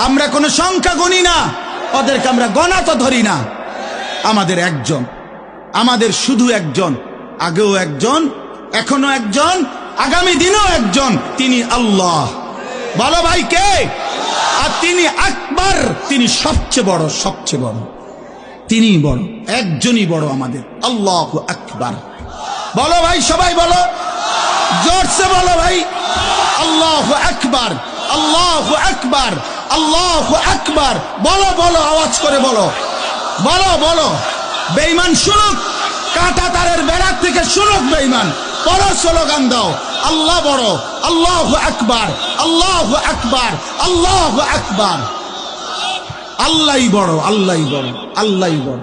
আমরা কোনো সংখ্যা গণি না, ওদেরকে আমরা গণা তো ধরি না। আমাদের একজন, আমাদের শুধু একজন, আগেও একজন, এখনো একজন, আগামী দিনও একজন, তিনি আল্লাহ। বলো ভাই কে? আর তিনি আকবার, তিনি সবচেয়ে বড়, সবচেয়ে বড়, তিনি বড়, একজনই বড় আমাদের, আল্লাহু আকবার। বলো ভাই, সবাই বলো, জোরসে বলো ভাই, আল্লাহু আকবার, আল্লাহু আকবার, আল্লাহু আকবার। বলো বলো, আওয়াজ করে বলো, বলো বলো। বেঈমান শুনুক, কাঁটা তারের বেড়ার থেকে শুনুক বেঈমান। বড় স্লোগান দাও, আল্লাহ বড়, আল্লাহু আকবার, আল্লাহু আকবার, আল্লাহু আকবার। আল্লাহই বড়, আল্লাহই বড়, আল্লাহই বড়।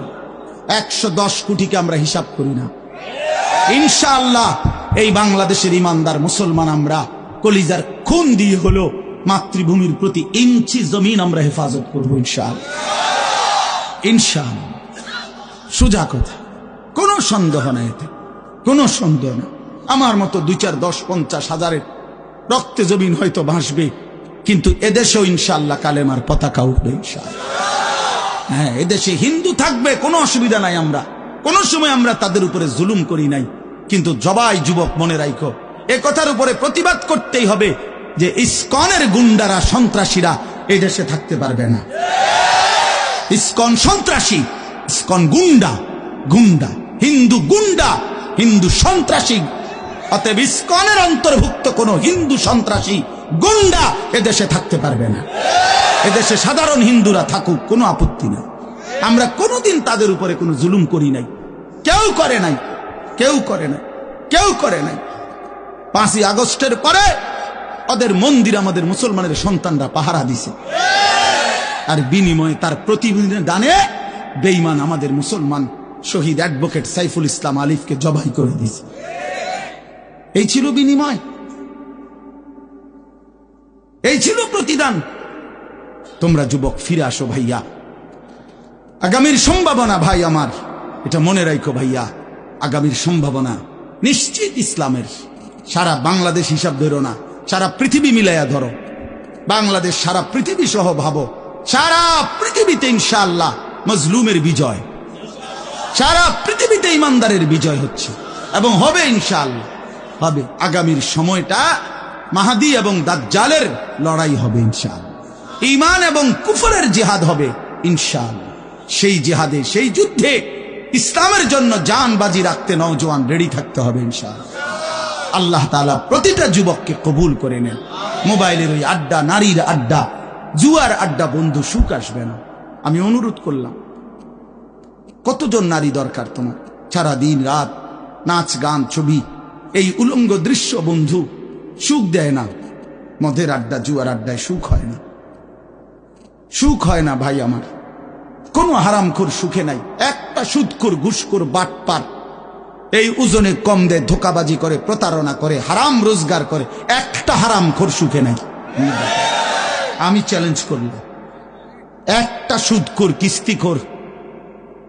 110 কোটিকে আমরা হিসাব করি না। ইনশাআল্লাহ এই বাংলাদেশের ইমানদার মুসলমান আমরা কলিজার খুন দিয়ে হলো মাতৃভূমির প্রতি ইঞ্চি জমিন আমরা হেফাজত করবো ইনশাআল্লাহ, ইনশাআল্লাহ। সোজা কথা, কোনো সন্দেহ নাই এতে, কোনো সন্দেহ না। আমার মতো 2, 4, 10, 50 হাজারের রক্তে জমিন হয়তো ভাসবে, কিন্তু এদেশেও ইনশাআল্লাহ কালেমার পতাকা উঠবে ইনশাআল্লাহ। হ্যাঁ, এদেশে হিন্দু থাকবে, কোনো অসুবিধা নাই। আমরা কোনো সময় আমরা তাদের উপরে জুলুম করি নাই, কিন্তু জবাই যুবক মনে রাখো, এ কথার উপরে প্রতিবাদ করতেই হবে যে ইসকনের গুন্ডারা, সন্ত্রাসীরা এই দেশে থাকতে পারবে না। ইসকন সন্ত্রাসী, ইসকন গুন্ডা, গুন্ডা, হিন্দু গুন্ডা, হিন্দু সন্ত্রাসী। অতএব ইসকনের অন্তর্ভুক্ত কোন হিন্দু সন্ত্রাসী গুন্ডা এদেশে থাকতে পারবে না। এদেশে সাধারণ হিন্দুরা থাকুক, কোনো আপত্তি নেই। আমরা কোনোদিন তাদের উপরে কোনো জুলুম করি নাই, কেউ করে নাই, কেউ করে নাই, কেউ করে নাই। 5ই আগস্টের পরে ওদের মন্দির আমাদের মুসলমানের সন্তানরা পাহারা দিছে, আর বিনিময়ে তার প্রতিদানে বেঈমান আমাদের মুসলমান শহীদ অ্যাডভোকেট সাইফুল ইসলাম আলিফকে জবাই করে দিয়েছে। এই ছিল বিনিময়, এই ছিল প্রতিদান। তোমরা যুবক ফিরে আসো ভাইয়া, আগামীর সম্ভাবনা ভাই আমার, এটা মনে রাখো ভাইয়া, আগামীর সম্ভাবনা নিশ্চিত ইসলামের। সারা বাংলাদেশ হিসাব ধরো না, সারা পৃথিবী মিলাইয়া ধরো। বাংলাদেশ সারা পৃথিবী সহ ভাবো, সারা পৃথিবীতে ইনশাআল্লাহ মজলুমের বিজয়, সারা পৃথিবীতে ইমানদারের বিজয় হচ্ছে এবং হবে ইনশাআল্লাহ, হবে। আগামীর সময়টা মাহাদি এবং দাজ্জালের লড়াই হবে ইনশাআল্লাহ। ঈমান এবং কুফরের জিহাদ হবে ইনশাআল্লাহ। সেই জিহাদে, সেই যুদ্ধে ইসলামের জন্য জান বাজি রাখতে নওজোয়ান রেডি থাকতে হবে ইনশাআল্লাহ। আল্লাহ তাআলা প্রতিটা যুবককে কবুল করে নেন। মোবাইলের ওই আড্ডা, নারীর আড্ডা, জুয়ার আড্ডা, বন্ধু সুখ আসবে না। আমি অনুরোধ করলাম, কতজন নারী দরকার তোমার? সারা দিন রাত নাচ গান ছবি, এই উলঙ্গ দৃশ্য বন্ধু সুখ দেয় না। মদের আড্ডা, জুয়ার আড্ডায় সুখ হয় না, সুখ হয় না ভাই আমার। কোন হারামখোর সুখে নাই। একটা সুদখোর, ঘুষখোর, বাটপার, এই ওজনে কম দেয়, ধোকাবাজি করে, প্রতারণা করে, হারাম রোজগার করে, একটা হারামখোর সুখে নাই। আমি চ্যালেঞ্জ করলাম, একটা সুদখোর, কিস্তিখোর,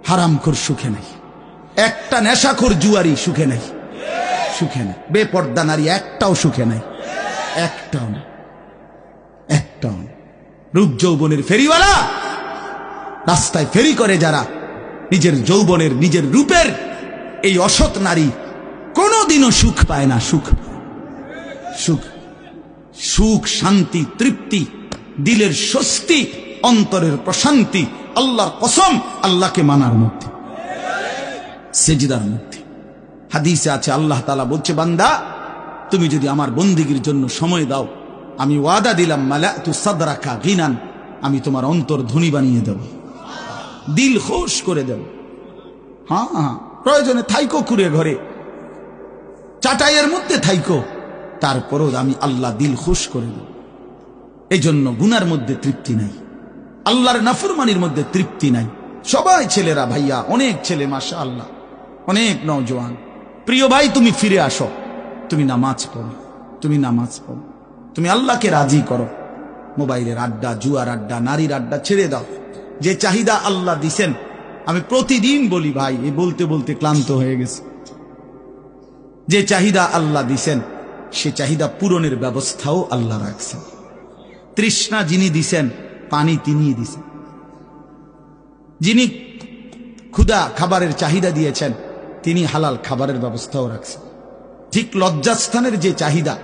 হারামখোর সুখে নাই। একটা নেশাখোর জুয়ারি সুখে নাই, সুখে নাই। বেপর্দা নারী একটাও সুখে নাই, একটাও না, একটাও না। রূপ যৌবনের ফেরিওয়ালা, রাস্তায় ফেরি করে যারা, নিজের যৌবনের, নিজের রূপের এই অসৎ নারী কোনোদিনও সুখ পায় না। সুখ, সুখ, সুখ, শান্তি, তৃপ্তি, দিলের স্বস্তি, অন্তরের প্রশান্তি আল্লাহর কসম আল্লাহকে মানার মধ্যে, সেজদার মধ্যে। হাদিসে আছে, আল্লাহ তাআলা বলছে, বান্দা তুমি যদি আমার বন্দেগীর জন্য সময় দাও, আমি ওয়াদা দিলাম, মালাতু সাদরাকা গিনান, আমি তোমার অন্তর ধনী বানিয়ে দেব, দিল খোশ করে দেব। হ্যাঁ হ্যাঁ, প্রয়োজনে থাইকো কুড়ে ঘরে, চাটাইয়ের মধ্যে থাইকো, তারপরও আমি আল্লাহ দিল খুশ করে দেব। এই জন্য গুনার মধ্যে তৃপ্তি নাই, আল্লাহর নাফরমানির মধ্যে তৃপ্তি নাই। সবাই ছেলেরা, ভাইয়া, অনেক ছেলে মাশাআল্লাহ, অনেক নওজোয়ান। প্রিয় ভাই, তুমি ফিরে আসো, তুমি নামাজ পড়ো, তুমি নামাজ পড়ো, তুমি আল্লাহকে রাজি করো। মোবাইলের আড্ডা, জুয়ার আড্ডা, নারীর আড্ডা ছেড়ে দাও। যে চাহিদা আল্লাহ দিছেন, আমি প্রতিদিন বলি ভাই, এই বলতে বলতে ক্লান্ত হয়ে গেছে। যে চাহিদা আল্লাহ দিছেন, সে চাহিদা পূরণের ব্যবস্থাও আল্লাহ রাখছেন। তৃষ্ণা যিনি দিছেন, পানি তিনিই দিছেন। যিনি ক্ষুধা, খাবারের চাহিদা দিয়েছেন, তিনি হালাল খাবারের ব্যবস্থাও রাখছেন। ঠিক লজ্জাস্থানের যে চাহিদা,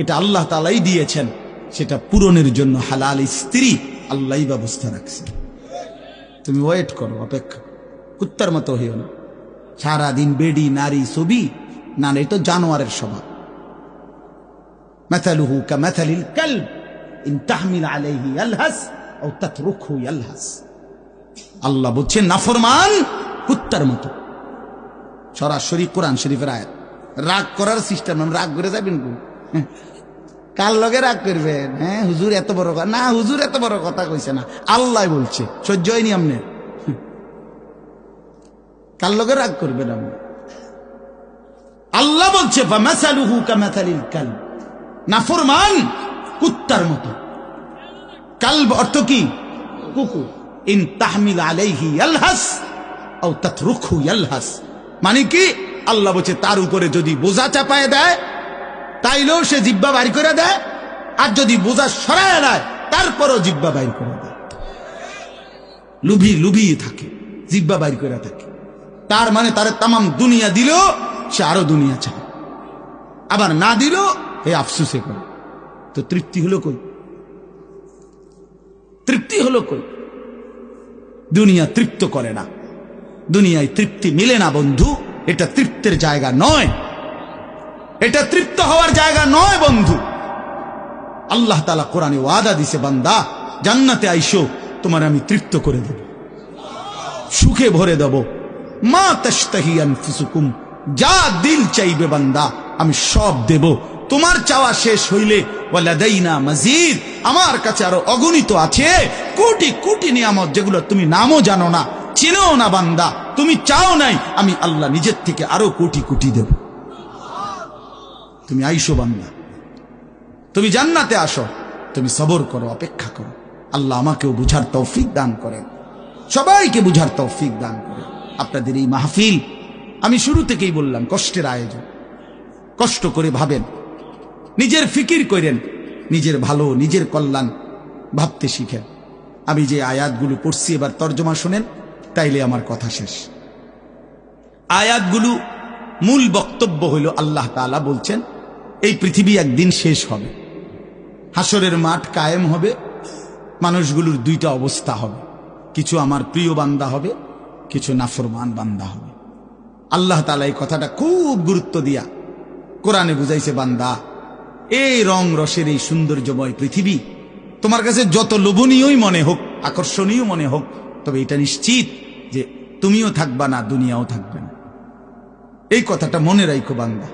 এটা আল্লাহ তাআলাই দিয়েছেন, সেটা পূরণের জন্য হালাল স্ত্রী আল্লাহই ব্যবস্থা রাখছেন। তুমি ওয়েট করো, অপেক্ষা, কুত্তার মতো হইও না। সারাদিন বেডি, নারী, ছবি, না, এটা তো জানোয়ারের স্বভাব। মাথালুহু কামাথালিল কালব ইন তাহমিল আলাইহি ইয়ালহাস আও তাতরুকহু ইয়ালহাস। আল্লাহ বলছেন নাফরমান কুত্তার মতো। সরাসরি কোরআন শরীফের আয়াত। রাগ করার সিস্টেম, রাগ করে যাবেন কার লগে রাগ করবেন? হ্যাঁ, হুজুর এত বড় কথা না, হুজুর এত বড় কথা কইছে না, আল্লাহ বলছে, সহ্য হয়নি আমনে, কার লগে রাগ করবেন আপনি? আল্লাহ বলছে ফামাসালুহু কামাসালিল কালব, নাফরমান কুত্তার মতো। কালব অর্থ কি? কুকুর। ইন তাহমিল আলাইহি ইয়ালহাস আও তাতরুকহু ইয়ালহাস, মানে কি? আল্লাহ বলছে তার উপরে যদি বোঝা চাপায় দেয়, তাইলেও সে জিহ্বা বাইর করে দেয়, আর যদি বোঝা সরায় দেয়, তারপরও জিহ্বা বাইর করে দেয়। লুভিয়ে থাকে, জিহ্বা বাইর করে থাকে। তার মানে তার তামাম দুনিয়া দিলেও সে আরো দুনিয়া চায়, আবার না দিলেও এই আফসুসে করে। তো তৃপ্তি হলো কই? তৃপ্তি হলো কই? দুনিয়া তৃপ্ত করে না, দুনিয়ায় তৃপ্তি মিলে না বন্ধু। এটা তৃপ্তের জায়গা নয়, এটা তৃপ্ত হওয়ার জায়গা নয় বন্ধু। আল্লাহ তাআলা কোরআনে ওয়াদা দিছে, বান্দা জান্নাতে আইসো, তোমার আমি তৃপ্ত করে দেব, সুখে ভরে দেব। মা তাশতাহি আনফুসুকুম, যা দিল চাইবে বান্দা আমি সব দেব। তোমার চাওয়া শেষ হইলে ওয়ালাদাইনা মাজিদ, আমার কাছে আরো অগণিত আছে কোটি কোটি নিয়ামত, যেগুলো তুমি নামও জানো না, চিনো না বান্দা। তুমি চাও নাই, আমি আল্লাহ নিজের থেকে আরো কোটি কোটি দেব। তুমি আইসো বান্দা, তুমি জান্নাতে আসো, তুমি সবর করো, অপেক্ষা করো। আল্লাহ আমাকেও বুঝার তৌফিক দান করেন, সবাইকে বুঝার তৌফিক দান করেন। আপনাদের এই মাহফিল, আমি শুরু থেকেই বললাম, কষ্টের আয়োজন। কষ্ট করে ভাবেন, নিজের ফিকির করেন, নিজের ভালো, নিজের কল্যাণ ভাবতে শিখেন। আমি যে আয়াতগুলো পড়ছি, এবার তর্জমা শুনেন, তাইলে আমার কথা শেষ। আয়াতগুলো মূল বক্তব্য হইল, আল্লাহ তাআলা বলছেন এই পৃথিবী একদিন শেষ হবে, হাসরের মাঠ কায়েম হবে, মানুষগুলোর দুইটা অবস্থা হবে, কিছু আমার প্রিয় বান্দা হবে, কিছু নাফরমান বান্দা হবে। আল্লাহ তাআলা এই কথাটা খুব গুরুত্ব দিয়া কোরআনে বুঝাইছে, বান্দা এই রং রসের এই সৌন্দর্যময় পৃথিবী তোমার কাছে যত লোভনীয়ই মনে হোক, আকর্ষণীয় মনে হোক, তবে এটা নিশ্চিত যে তুমিও থাকবা না, দুনিয়াও থাকবে না। এই কথাটা মনে রাখো বান্দা।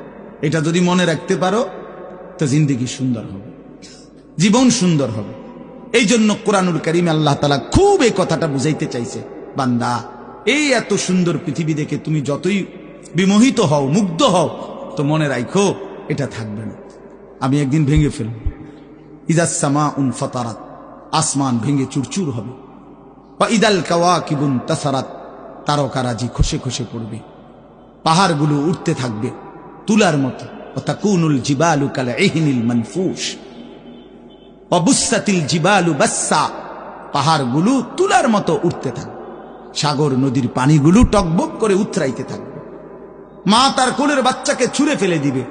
এটা যদি মনে রাখতে পারো তো জিন্দেগি সুন্দর হবে, জীবন সুন্দর হবে। এই জন্য কোরআনুল কারীমে আল্লাহ তাআলা খুব এই কথাটা বুঝাইতে চাইছে, বান্দা এই এত সুন্দর পৃথিবী দেখে তুমি যতই বিমোহিত হও, মুগ্ধ হও, তো মনে রাখো এটা থাকবে না, আমি একদিন ভেঙে ফেলব। ইদাস সামাউন ফাতারাত, আসমান ভেঙে চুরচুর হবে। ওয়া ইদাল কাওয়াকিবুন তাসারাত, তারকারাজি খসে খসে পড়বে। পাহাড়গুলো উঠতে থাকবে তুলার মতো। ওয়া তাকুনুল জিবালু কাল ইহনিল মানফুশ ওয়া বুসাতিল জিবালু বাসসা, পাহাড়গুলো তুলার মতো উঠতে থাকবে। সাগর নদীর পানিগুলো টকবক করে উতরাইতে থাকবে। মা তার কোলের বাচ্চাকে ছুঁড়ে ফেলে দিবে।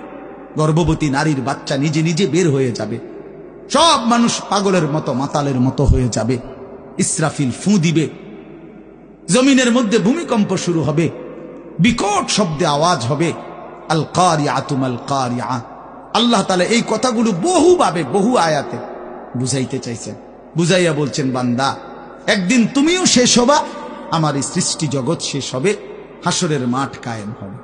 গর্ভবতী নারীর বাচ্চা নিজে নিজে বের হয়ে যাবে। সব মানুষ পাগলের মতো, মাতালের মতো হয়ে যাবে। ইসরাফিল ফুঁ দিবে। জমিনের মধ্যে ভূমিকম্প শুরু হবে, বিকট শব্দে আওয়াজ হবে। আল কারিআতু মাল কারিআ। আল্লাহ তাআলা এই কথাগুলো বহুভাবে, বহু আয়াতে বুঝাইতে চাইছেন। বুঝাইয়া বলছেন, বান্দা একদিন তুমিও শেষ হবা, আমার এই সৃষ্টি জগৎ শেষ হবে, হাসরের মাঠ কায়েম হবে।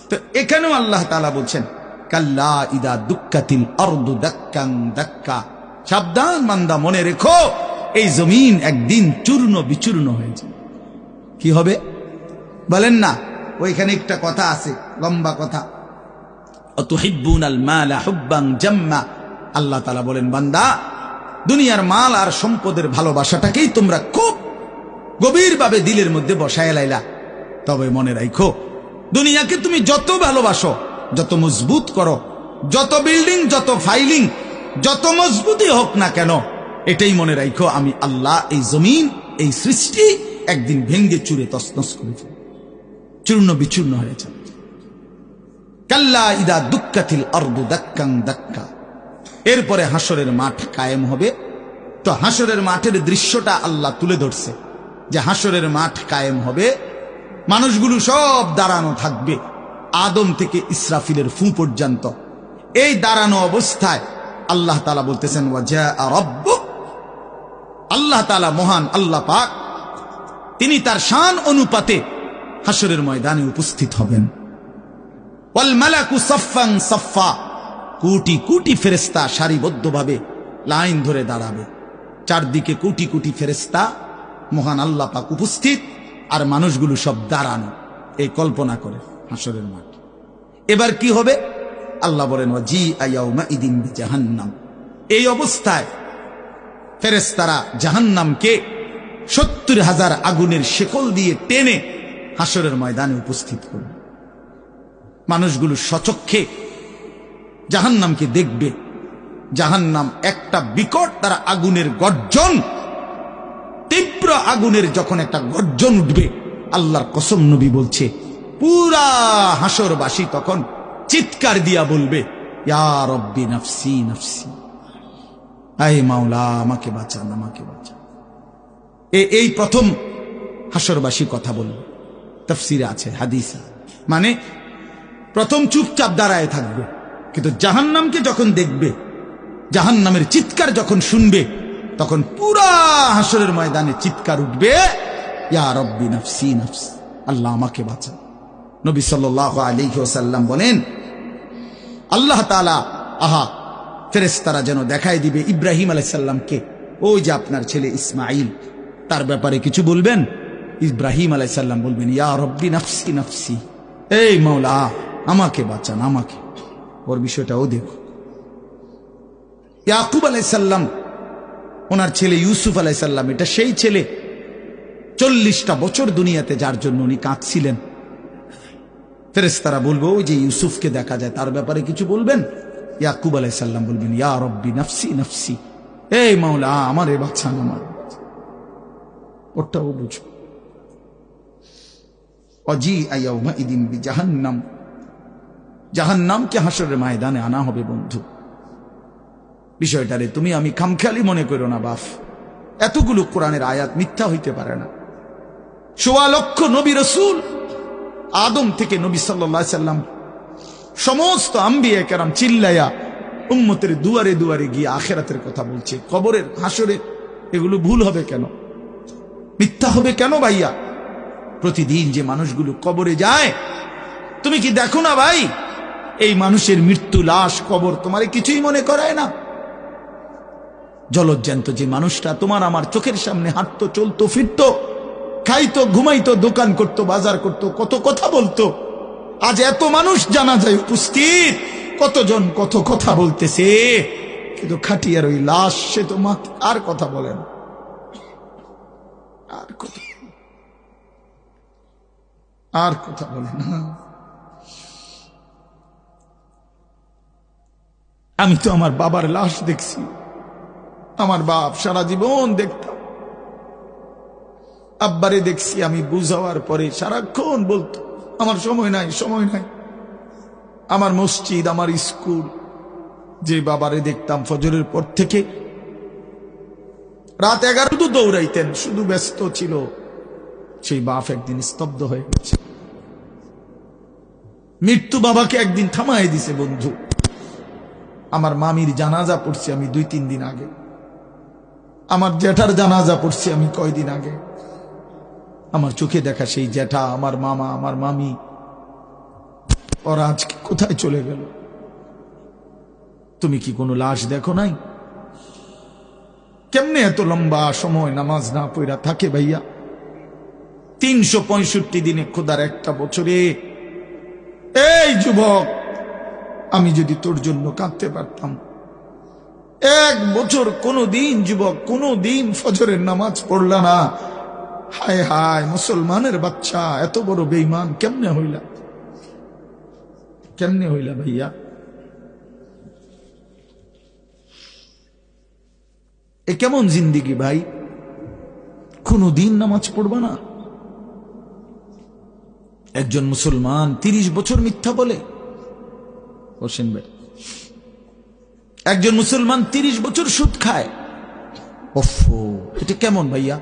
তো এখানেও আল্লাহ তাআলা বলছেন, কাল্লা ইদা দুক্কাতিল আরদু দাক্কান দাক্কা, সাবধান বান্দা, মনে রেখো এই জমিন একদিন চূর্ণ বিচূর্ণ হয়ে যাবে। কি হবে বলেন না? ওইখানে একটা কথা আছে, লম্বা কথা। অতুহিব্বুনাল মালা হুব্বান জাম্মা। আল্লাহ তাআলা বলেন, বান্দা দুনিয়ার মাল আর সম্পদের ভালোবাসাটাকেই তোমরা খুব গভীরভাবে দিলের মধ্যে বসায় লাইলা। তবে মনে রাখো, দুনিয়াকে তুমি যত ভালোবাসো, যত মজবুত করো, যত বিল্ডিং, যত ফাইলিং, যত মজবুতই হোক না কেন, এটাই মনে রাখো আমি আল্লাহ এই জমিন, এই সৃষ্টি একদিন ভেঙ্গে চুরে তছনছ করে ফেলব, চূর্ণ বিচূর্ণ হয়ে যাবে। কাল্লা ইদা দুক্কাতিল আরদু দাক্কান দাক্কা। এরপরে হাসরের মাঠ কায়েম হবে। তো হাসরের মাঠের দৃশ্যটা আল্লাহ তুলে ধরছে যে হাসরের মাঠ কায়েম হবে, মানুষগুলো সব দাঁড়ানো থাকবে, আদম থেকে ইসরাফিলের ফু পর্যন্ত। এই দাঁড়ানো অবস্থায় আল্লাহ তাআলা বলতেছেন, ওয়াজা রাব্বুক। আল্লাহ তাআলা মহান আল্লাহ পাক, তিনি তার শান অনুপাতে হাসরের ময়দানে উপস্থিত হবেন। ওয়াল মালাকু সাফফান সাফফা, কোটি কোটি ফেরেশতা সারিবদ্ধভাবে লাইন ধরে দাঁড়াবে। চারদিকে কোটি কোটি ফেরেশতা, মহান আল্লাহ পাক উপস্থিত, আর মানুষগুলো সব দাঁড়ানো। এই কল্পনা করে হাসরের মাঠ। এবার কি হবে? আল্লাহ বলেন, ওয়াজিআ ইয়াউমাইদিন বিজাহান্নাম। এই অবস্থায় ফেরেশতারা জাহান্নামকে ৭০,০০০ আগুনের শেকল দিয়ে টেনে হাসরের ময়দানে উপস্থিত করবে। মানুষগুলো সচক্ষে জাহান্নামকে দেখবে। জাহান্নাম একটা বিকট তারা আগুনের গর্জন, তীব্র আগুনের যখন একটা গর্জন উঠবে, আল্লাহর কসম নবী বলছে, পুরা হাসরবাসী তখন চিৎকার দিয়া বলবে, ইয়া রব্বি নাফসি নাফসি, আয় মাওলা আমাকে বাঁচান, আমাকে বাঁচান। এই প্রথম হাসরবাসী কথা বলবে। তাফসিরে আছে, হাদিসে, মানে প্রথম চুপচাপ দাঁড়ায় থাকবে, কিন্তু জাহান্নামকে যখন দেখবে, জাহান্নামের চিৎকার যখন শুনবে, তখন পুরা হাসরের ময়দানে চিৎকার উঠবে, ইয়া রব্বি নাফসি নাফসি, আল্লাহ আমাকে বাঁচান। নবী সাল্লাল্লাহু আলাইহি ওয়াসাল্লাম বলেন, আল্লাহ তাআলা ফেরেশতারা যেন দেখায় দিবে ইব্রাহিম আলাইহিস সালামকে, ওই যে আপনার ছেলে ইসমাঈল, তার ব্যাপারে কিছু বলবেন। ইব্রাহিম আলাইহিস সালাম বলবেন, ইয়া রব্বি নাফসি নাফসি, এই মাওলা আমাকে বাঁচান, আমাকে। ওর বিষয়টাও দেখো। ইয়াকুব আলাইহিস সালাম, ওনার ছেলে ইউসুফ আলাইহিস সালাম, এটা সেই ছেলে 40টা বছর দুনিয়াতে যার জন্য উনি কাঁদছিলেন। ফেরেশতারা বলবো, ওই যে ইউসুফকে দেখা যায়, তার ব্যাপারে কিছু বলবেন। ইয়াকুব আলাইহিস সালাম বলবেন, ইয়া রব্বি নাফসি নাফসি, এই মাওলা আমারে বাঁচান, আমার। ওটাও বুঝো। ওয়াজিআ ইয়াউমাইদিন বিজাহান্নাম, জাহান্নামকে হাসরের ময়দানে আনা হবে। বন্ধু, বিষয়টারে তুমি আমি খামখেয়ালি মনে করো না বাপ। এতগুলো কোরআনের আয়াত মিথ্যা হইতে পারে না। ১৬ লক্ষ নবী রাসূল, আদম থেকে নবী সাল্লাল্লাহু আলাইহি সাল্লাম, সমস্ত আম্বিয়া কেরাম চিল্লাইয়া উম্মতের দুয়ারে দুয়ারে গিয়ে আখেরাতের কথা বলছে, কবরের, হাসরের। এগুলো ভুল হবে কেন, মিথ্যা হবে কেন ভাইয়া? প্রতিদিন যে মানুষগুলো কবরে যায়, তুমি কি দেখো না ভাই, এই মানুষের মৃত্যু, লাশ, কবর তোমারে কিছুই মনে করায় না? জলজ্জান্ত যে মানুষটা তোমার আমার চোখের সামনে হাঁটতো, চলতো, ফিরতো, খাইতো, ঘুমাইতো, দোকান করতো, বাজার করতো, কত কথা বলতো, আজ এত মানুষ জানাজায় উপস্থিত, কতজন কত কথা বলতেছে, কিন্তু খাটিয়ার ওই লাশ, সে তো আর কথা বলেন, আর কথা বলে না। আমি তো আমার বাবার লাশ দেখছি, আমার বাপ সারা জীবন দেখতাম, আব্বারে দেখছি আমি বুঝাওয়ার পরে সারাক্ষণ বলতো আমার সময় নাই, সময় নাই। আমার মসজিদ, আমার স্কুল, যে বাবারে দেখতাম ফজরের পর থেকে রাত 11 তো দৌড়াইতেন, শুধু ব্যস্ত ছিল। সেই বাপ একদিন স্তব্ধ হয়ে গেছে। মৃত্যু বাবাকে একদিন থামায় দিছে বন্ধু। আমার মামির জানাজা পড়ছি আমি 2-3 দিন আগে, আমার জ্যাঠার জানাজা পড়ছি আমি কয়দিন আগে। আমার চোখে দেখা সেই জ্যাঠা, আমার মামা, আমার মামি, ওরা আজকে কোথায় চলে গেল? তুমি কি কোনো লাশ দেখো নাই? কেমনে এত লম্বা সময় নামাজ না পড়া থাকে ভাইয়া? 365 দিনে, খোদার একটা বছরে। এই যুবক, আমি যদি তোর জন্য কাঁদতে পারতাম, 1 বছর কোনো দিন যুবক, কোনো দিন ফজরের নামাজ পড়লা না, হায় হায় মুসলমানের বাচ্চা, এত বড় বেঈমান কেমনে হইলা, কেমনে হইলা ভাইয়া? এ কেমন জিন্দিগি ভাই? কোনো দিন নামাজ পড়বা না? একজন মুসলমান 30 বছর মিথ্যা বলে? হোসেন ভাই, একজন মুসলমান 30 বছর সুদ খায়। ওফো, এটা কেমন ভাইয়া?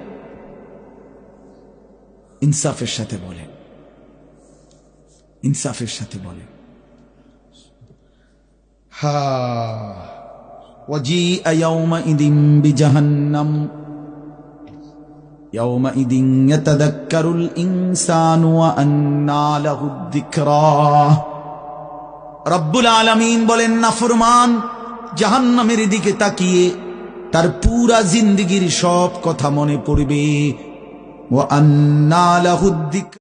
ইনসাফের সাথে বলে, ইনসাফের সাথে বলে। হা ওয়াজিআ ইয়াউমাইদিন বিজাহান্নাম ইয়াউমাইদিন ইয়াতাযাক্কারুল ইনসানু ওয়া আন্না লাহুদ যিকরা। রব্বুল আলামিন বলেন, নাফরমান জাহান্নামের দিকে তাকিয়ে তার পুরা জিন্দেগীর সব কথা মনে পড়বে। ওয়া আন্না লাহুদ যিকরা।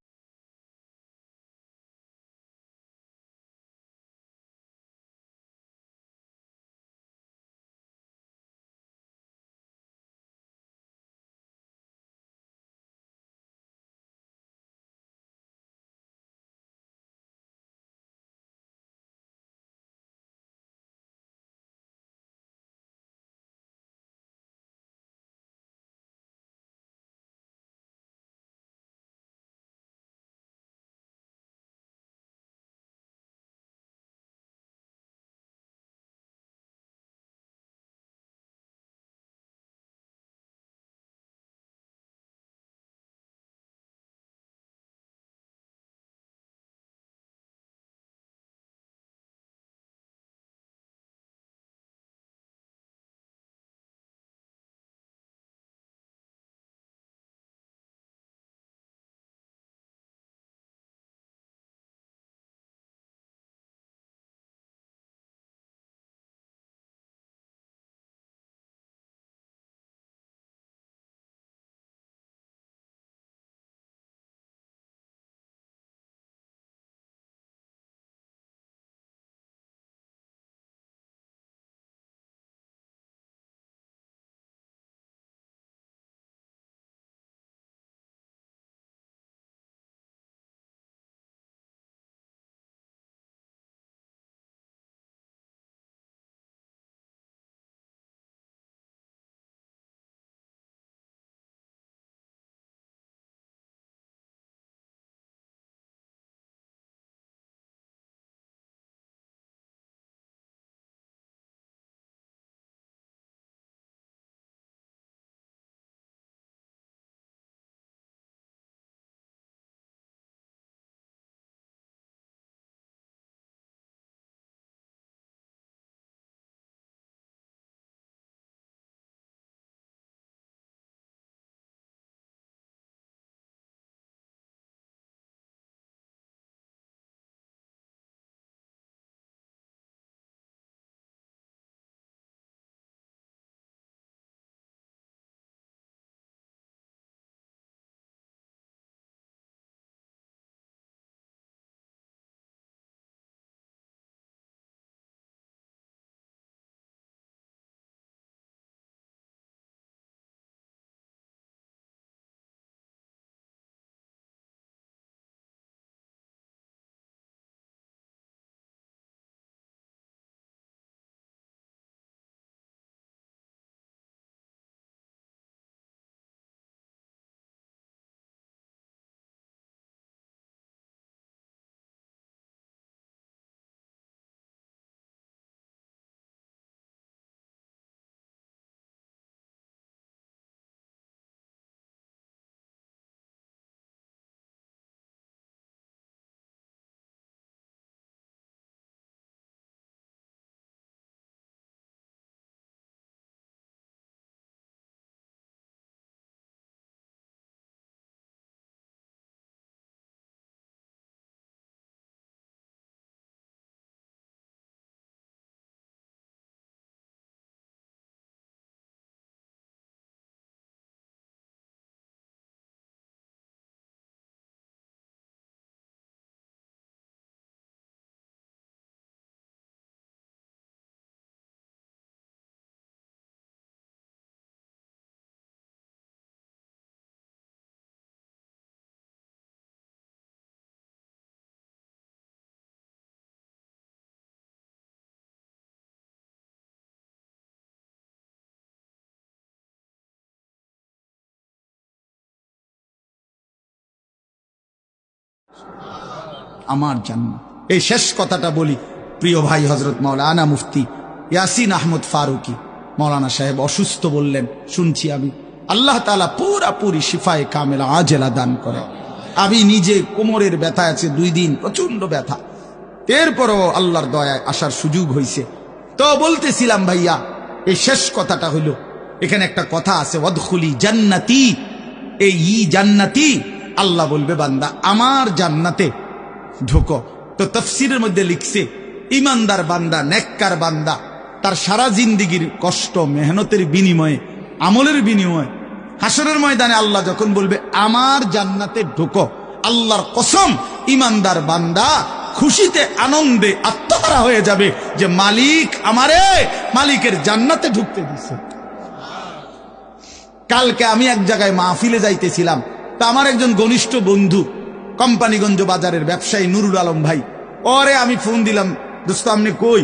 আমার জান্নাত। এই শেষ কথাটা বলি, প্রিয় ভাই হযরত মাওলানা মুফতি ইয়াসিন আহমদ ফারুকি মাওলানা সাহেব অসুস্থ বললেন, শুনছি আমি। আল্লাহ তাআলা পুরাপুরি শিফায়ে কামেলা আজেলা দান করে। আমি নিজে কোমরের ব্যথা আছে 2 দিন, প্রচন্ড ব্যথা, এরপরও আল্লাহর দয়ায় আসার সুযোগ হয়েছে। তো বলতেছিলাম ভাইয়া, এই শেষ কথাটা হইল, এখানে একটা কথা আছে, ওয়াদখুলি জান্নাতি, এই জান্নাতি, আল্লাহ বলবে বান্দা আমার জান্নাতে ঢোকো। তো তাফসীরের মধ্যে লিখছে, ইমানদার বান্দা, নেককার বান্দা, তার সারা জিন্দেগীর কষ্ট মেহনতের বিনিময়ে, আমলের বিনিময়ে হাসরের ময়দানে আল্লাহ যখন বলবে আমার জান্নাতে ঢোকো, আল্লাহর কসম ইমানদার বান্দা খুশিতে আনন্দে আত্মহারা হয়ে যাবে যে মালিক আমারে মালিকের জান্নাতে ঢুকতে দিছে। কালকে আমি এক জায়গায় মাহফিলে যাইতেছিলাম, তা আমার একজন ঘনিষ্ঠ বন্ধু কোম্পানিগঞ্জ বাজারের ব্যবসায়ী নুরুল আলম ভাই, ওরে আমি ফোন দিলাম, দোস্ত আপনি কই?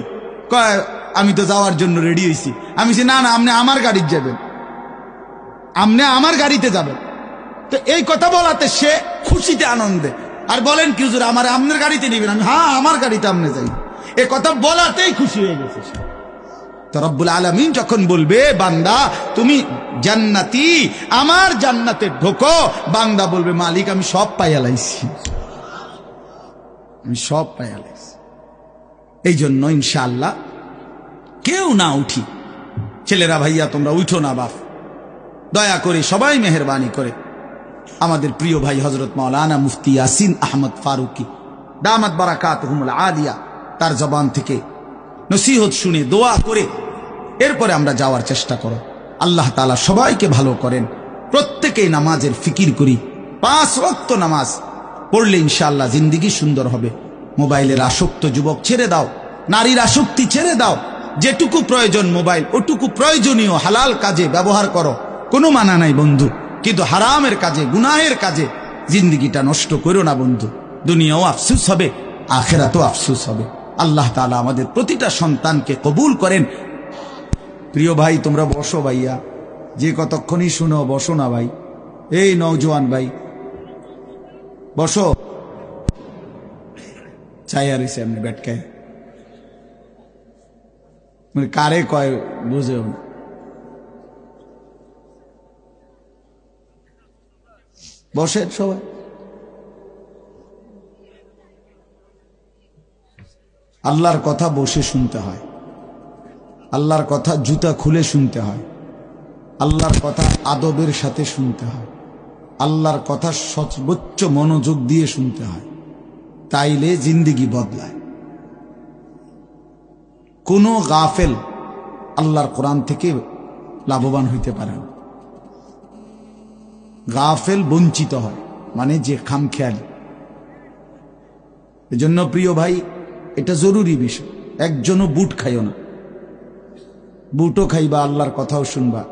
কয় আমি তো যাওয়ার জন্য রেডি হয়েছি। আমি বলছি না না, আপনি আমার গাড়িতে যাবেন, আপনি আমার গাড়িতে যাবেন। তো এই কথা বলাতে সে খুশিতে আনন্দে, আর বলেন কি হুজুর আমার আপনার গাড়িতে নিবেন? আমি হ্যাঁ আমার গাড়িতে আপনি যাই। এই কথা বলাতেই খুশি হয়ে গেছে সে। তো রব্বুল আলামিন যখন বলবে বান্দা তুমি জান্নাতি, আমার জান্নাতে ঢোকো, বান্দা বলবে মালিক আমি সব পাইয়া লাইছি, আমি সব পাইয়া লাইছি। এই জন্য ইনশাআল্লাহ কেউ না উঠি, ছেলেরা ভাইয়া তোমরা উঠো না বাপ, দয়া করে সবাই মেহেরবানি করে আমাদের প্রিয় ভাই হযরত মাওলানা মুফতি ইয়াসিন আহমদ ফারুকি দামাত বারাকাতুহুমুল আলিয়া, তার জবান থেকে নসিহত শুনে দোয়া করে এরপরে আমরা যাওয়ার চেষ্টা করো। আল্লাহ তাআলা সবাইকে ভালো করেন। প্রত্যেকেই নামাজের ফিকির করি, 5 ওয়াক্ত নামাজ পড়লে ইনশাআল্লাহ জিন্দেগি সুন্দর হবে। মোবাইলের আসক্ত যুবক ছেড়ে দাও, নারীর আসক্তি ছেড়ে দাও, যেটুকু প্রয়োজন মোবাইল ওটুকু প্রয়োজনীয় হালাল কাজে ব্যবহার করো, কোনো মানা নাই বন্ধু, কিন্তু হারামের কাজে গুনাহের কাজে জিন্দেগিটা নষ্ট করো না বন্ধু। দুনিয়াও আফসোস হবে, আখিরাতেও আফসোস হবে। আল্লাহ তাআলা আমাদের প্রতিটা সন্তানকে কবুল করেন। প্রিয় ভাই তোমরা বসো ভাইয়া, যে কতক্ষণই শুনো বসো না ভাই, এই নওজোয়ান ভাই বসো, চাইয়া রয়েছে এমনি ব্যাটকায়, মানে কারে কয় বুঝেও না। বসেন সবাই। আল্লাহর কথা বসে শুনতে হয়, আল্লাহর কথা জুতা খুলে শুনতে হয়, আল্লাহর কথা আদবের সাথে শুনতে হয়, আল্লাহর কথা সর্বোচ্চ মনোযোগ দিয়ে শুনতে হয়, তাইলে জিন্দেগি বদলায়। কোনো গাফেল আল্লাহর কোরআন থেকে লাভবান হইতে পারে না। গাফেল বঞ্চিত হয়, মানে যে খামখেয়ালি। এজন্য প্রিয় ভাই এটা জরুরি বিষয়, একজনও বুট খাইও না, বুটও খাইবা আল্লাহর কথাও শুনবা,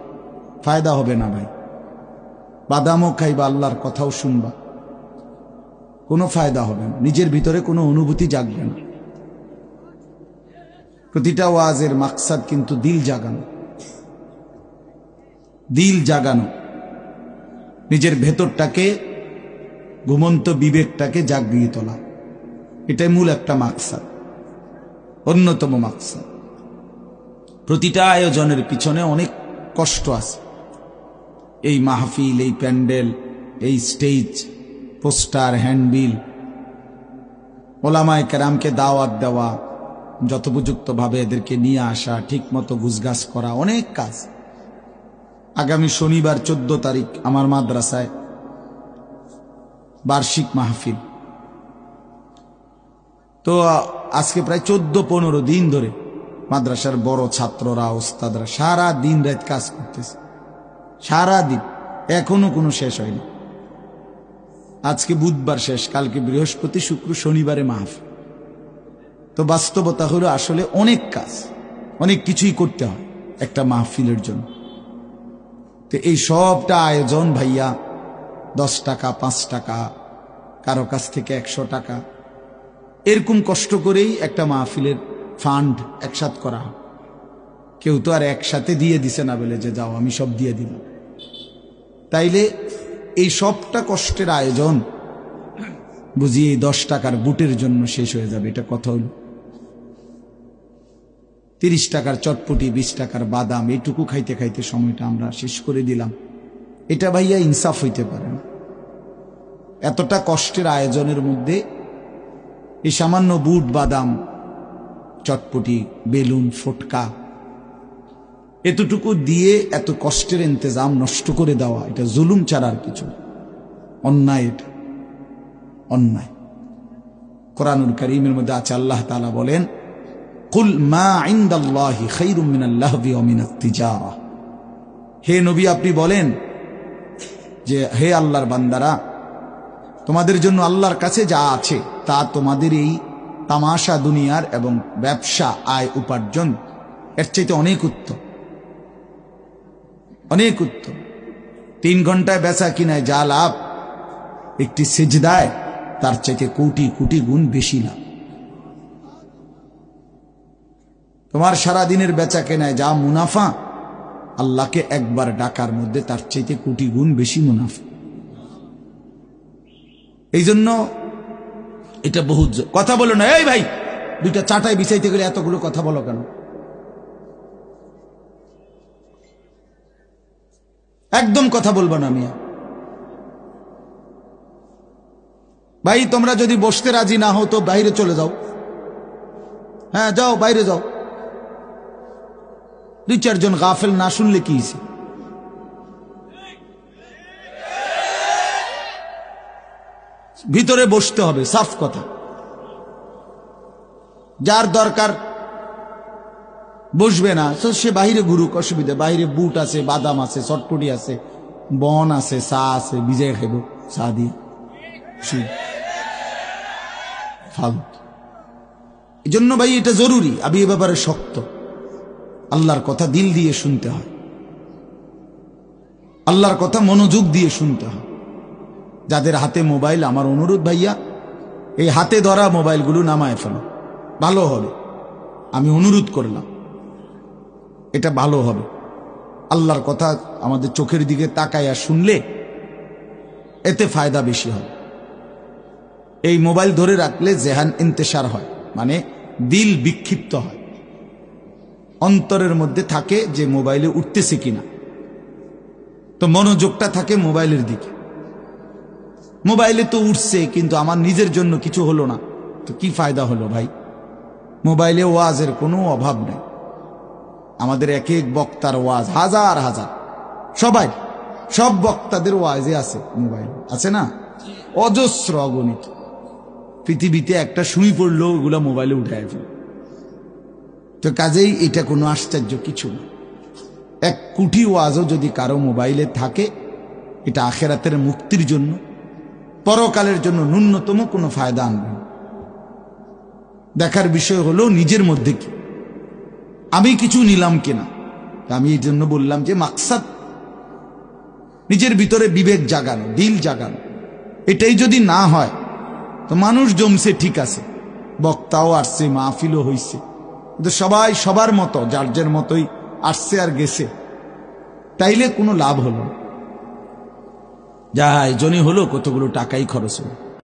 ফায়দা হবে না ভাই। বাদামও খাইবা আল্লাহর কথাও শুনবা, কোনো ফায়দা হবে না, নিজের ভিতরে কোনো অনুভূতি জাগবে না। প্রতিটা ওয়াজের মাকসাদ কিন্তু দিল জাগানো, দিল জাগানো, নিজের ভেতরটাকে, ঘুমন্ত বিবেকটাকে জাগিয়ে তোলা, এটাই মূল একটা মাকসাদ, অন্যতম মাকসাদ। প্রতিটা আয়োজনের পিছনে অনেক কষ্ট আছে। এই মাহফিল, এই প্যান্ডেল, এই স্টেজ, পোস্টার, হ্যান্ডবিল, ওলামায়ে কেরামকে দাওয়াত দেওয়া, যথোপযুক্তভাবে এদেরকে নিয়ে আসা, ঠিক মতো গুছগাছ করা, অনেক কাজ। আগামী শনিবার 14 তারিখ আমার মাদ্রাসায় বার্ষিক মাহফিল। তো আজকে প্রায় 14-15 দিন ধরে মাদ্রাসার বড় ছাত্ররা, ওস্তাদরা সারা দিন রাত কাজ করতেছে, সারা দিন, এখনো কোনো শেষ হয়নি। আজকে বুধবার শেষ, কালকে বৃহস্পতি, শুক্র, শনিবারে মাহফিল। তো বাস্তবতা হলো আসলে অনেক কাজ, অনেক কিছুই করতে হয় একটা মাহফিলের জন্য। তো এই সবটা আয়োজন ভাইয়া 10 টাকা, 5 টাকা, কারো কাছ থেকে 100 টাকা, এরকম কষ্ট করেই একটা মাহফিলের ফান্ড একসাথে করা হয়। কেউ তো আর একসাথে দিয়ে দিছে না বলে যে যাও আমি সব দিয়ে দিব। তাইলে এই সবটা কষ্টের আয়োজন বুঝি এই 10 টাকার বুটের জন্য শেষ হয়ে যাবে, এটা কথা হলো? 30 টাকার চটপটি, 20 টাকার বাদাম, এইটুকু খাইতে খাইতে সময়টা আমরা শেষ করে দিলাম। এটা ভাইয়া ইনসাফ হইতে পারে না। এতটা কষ্টের আয়োজনের মধ্যে এই সামান্য বুট, বাদাম, চটপটি, বেলুন, ফটকা, এতটুকু দিয়ে এত কষ্টের ইন্তজাম নষ্ট করে দেওয়া, এটা জুলুম ছাড়া আর কিছু, অন্যায়। এটা অন্যায়। কোরআনুল কারীমের মধ্যে আছে, আল্লাহ তাআলা বলেন, কুল মা ইনদাল্লাহি খায়রুম মিনাল লাহবি ওয়া মিনাত তিজারা। হে নবী, আপনি বলেন যে হে আল্লাহর বান্দারা, তোমাদের জন্য আল্লাহর কাছে যা আছে তা তোমাদের এই তামাশা দুনিয়ার এবং ব্যবসা, আয় উপার্জন, এর চাইতে অনেক উত্তম, অনেক উত্তম। 3 ঘন্টায় বেচা কিনায় যা লাভ, একটি সিজদায় তার চাইতে কোটি কোটি গুণ বেশি লাভ। তোমার সারা দিনের বেচা কেনায় যা মুনাফা, আল্লাহকে একবার ডাকার মধ্যে তার চাইতে কোটি গুণ বেশি মুনাফা। এই জন্য এটা বহুত কথা বলো না। এই ভাই, 2টা চাটাই বিছাইতে গেলে এতগুলো কথা বলো কেন? একদম কথা বলবো না মিয়া। ভাই, তোমরা যদি বসতে রাজি না হও তো বাইরে চলে যাও। হ্যাঁ, যাও, বাইরে যাও। 2-4 জন গাফেল না শুনলে কি হয়েছে? ভিতরে বসতে হবে, সাফ কথা। যার দরকার বসবে না তো সে বাইরে ঘুরুক, অসুবিধা। বাইরে বুট আছে, বাদাম আছে, চটপটি আছে, বন আছে, চা আছে, ভিজাই খাইব চা দিয়ে। ফালতু। এই জন্য ভাই এটা জরুরি। আমি এ ব্যাপারে শক্ত। আল্লাহর কথা দিল দিয়ে শুনতে হয়, আল্লাহর কথা মনোযোগ দিয়ে শুনতে হয়। যাদের হাতে মোবাইল, আমার অনুরোধ ভাইয়া, এই হাতে ধরা মোবাইলগুলো নামায় ফেলো, ভালো হবে। আমি অনুরোধ করলাম, এটা ভালো হবে। আল্লাহর কথা আমাদের চোখের দিকে তাকাইয়া শুনলে এতে ফায়দা বেশি হবে। এই মোবাইল ধরে রাখলে জেহান ইন্তেশার হয়, মানে দিল বিক্ষিপ্ত হয়, অন্তরের মধ্যে থাকে যে মোবাইলে উঠতেছে কিনা, তো মনোযোগটা থাকে মোবাইলের দিকে। মোবাইলে তো উঠছে, কিন্তু আমার নিজের জন্য কিছু হলো না, তো কি ফায়দা হলো ভাই? মোবাইলে ওয়াজের কোনো অভাব নেই। আমাদের এক এক বক্তার ওয়াজ হাজার হাজার, সবাই, সব বক্তাদের ওয়াজে আছে, মোবাইল আছে না? অজস্র, অগণিত। পৃথিবীতে একটা সুই পড়লো, ওগুলা মোবাইলে উঠায় ফেলে। তো কাজেই এটা কোনো আশ্চর্য কিছু না। 1 কোটি ওয়াজও যদি কারো মোবাইলে থাকে, এটা আখেরাতের মুক্তির জন্য, পরকালের জন্য ন্যূনতম কোনো ফায়দা আনবে। দেখার বিষয় হলো নিজের মধ্যে কি আমি কিছু নিলাম কিনা। আমি এই জন্য বললাম যে মাকসাদ নিজের ভিতরে বিবেক জাগানো, দিল জাগানো। এটাই যদি না হয় তো মানুষ জমছে, ঠিক আছে, বক্তাও আসছে, মাহফিলও হইছে, কিন্তু সবাই সবার মতো, যার যার মতোই আসছে আর গেছে, তাইলে কোনো লাভ হলো না। যা আয়োজনই হলো, কতগুলো টাকাই খরচ হলো।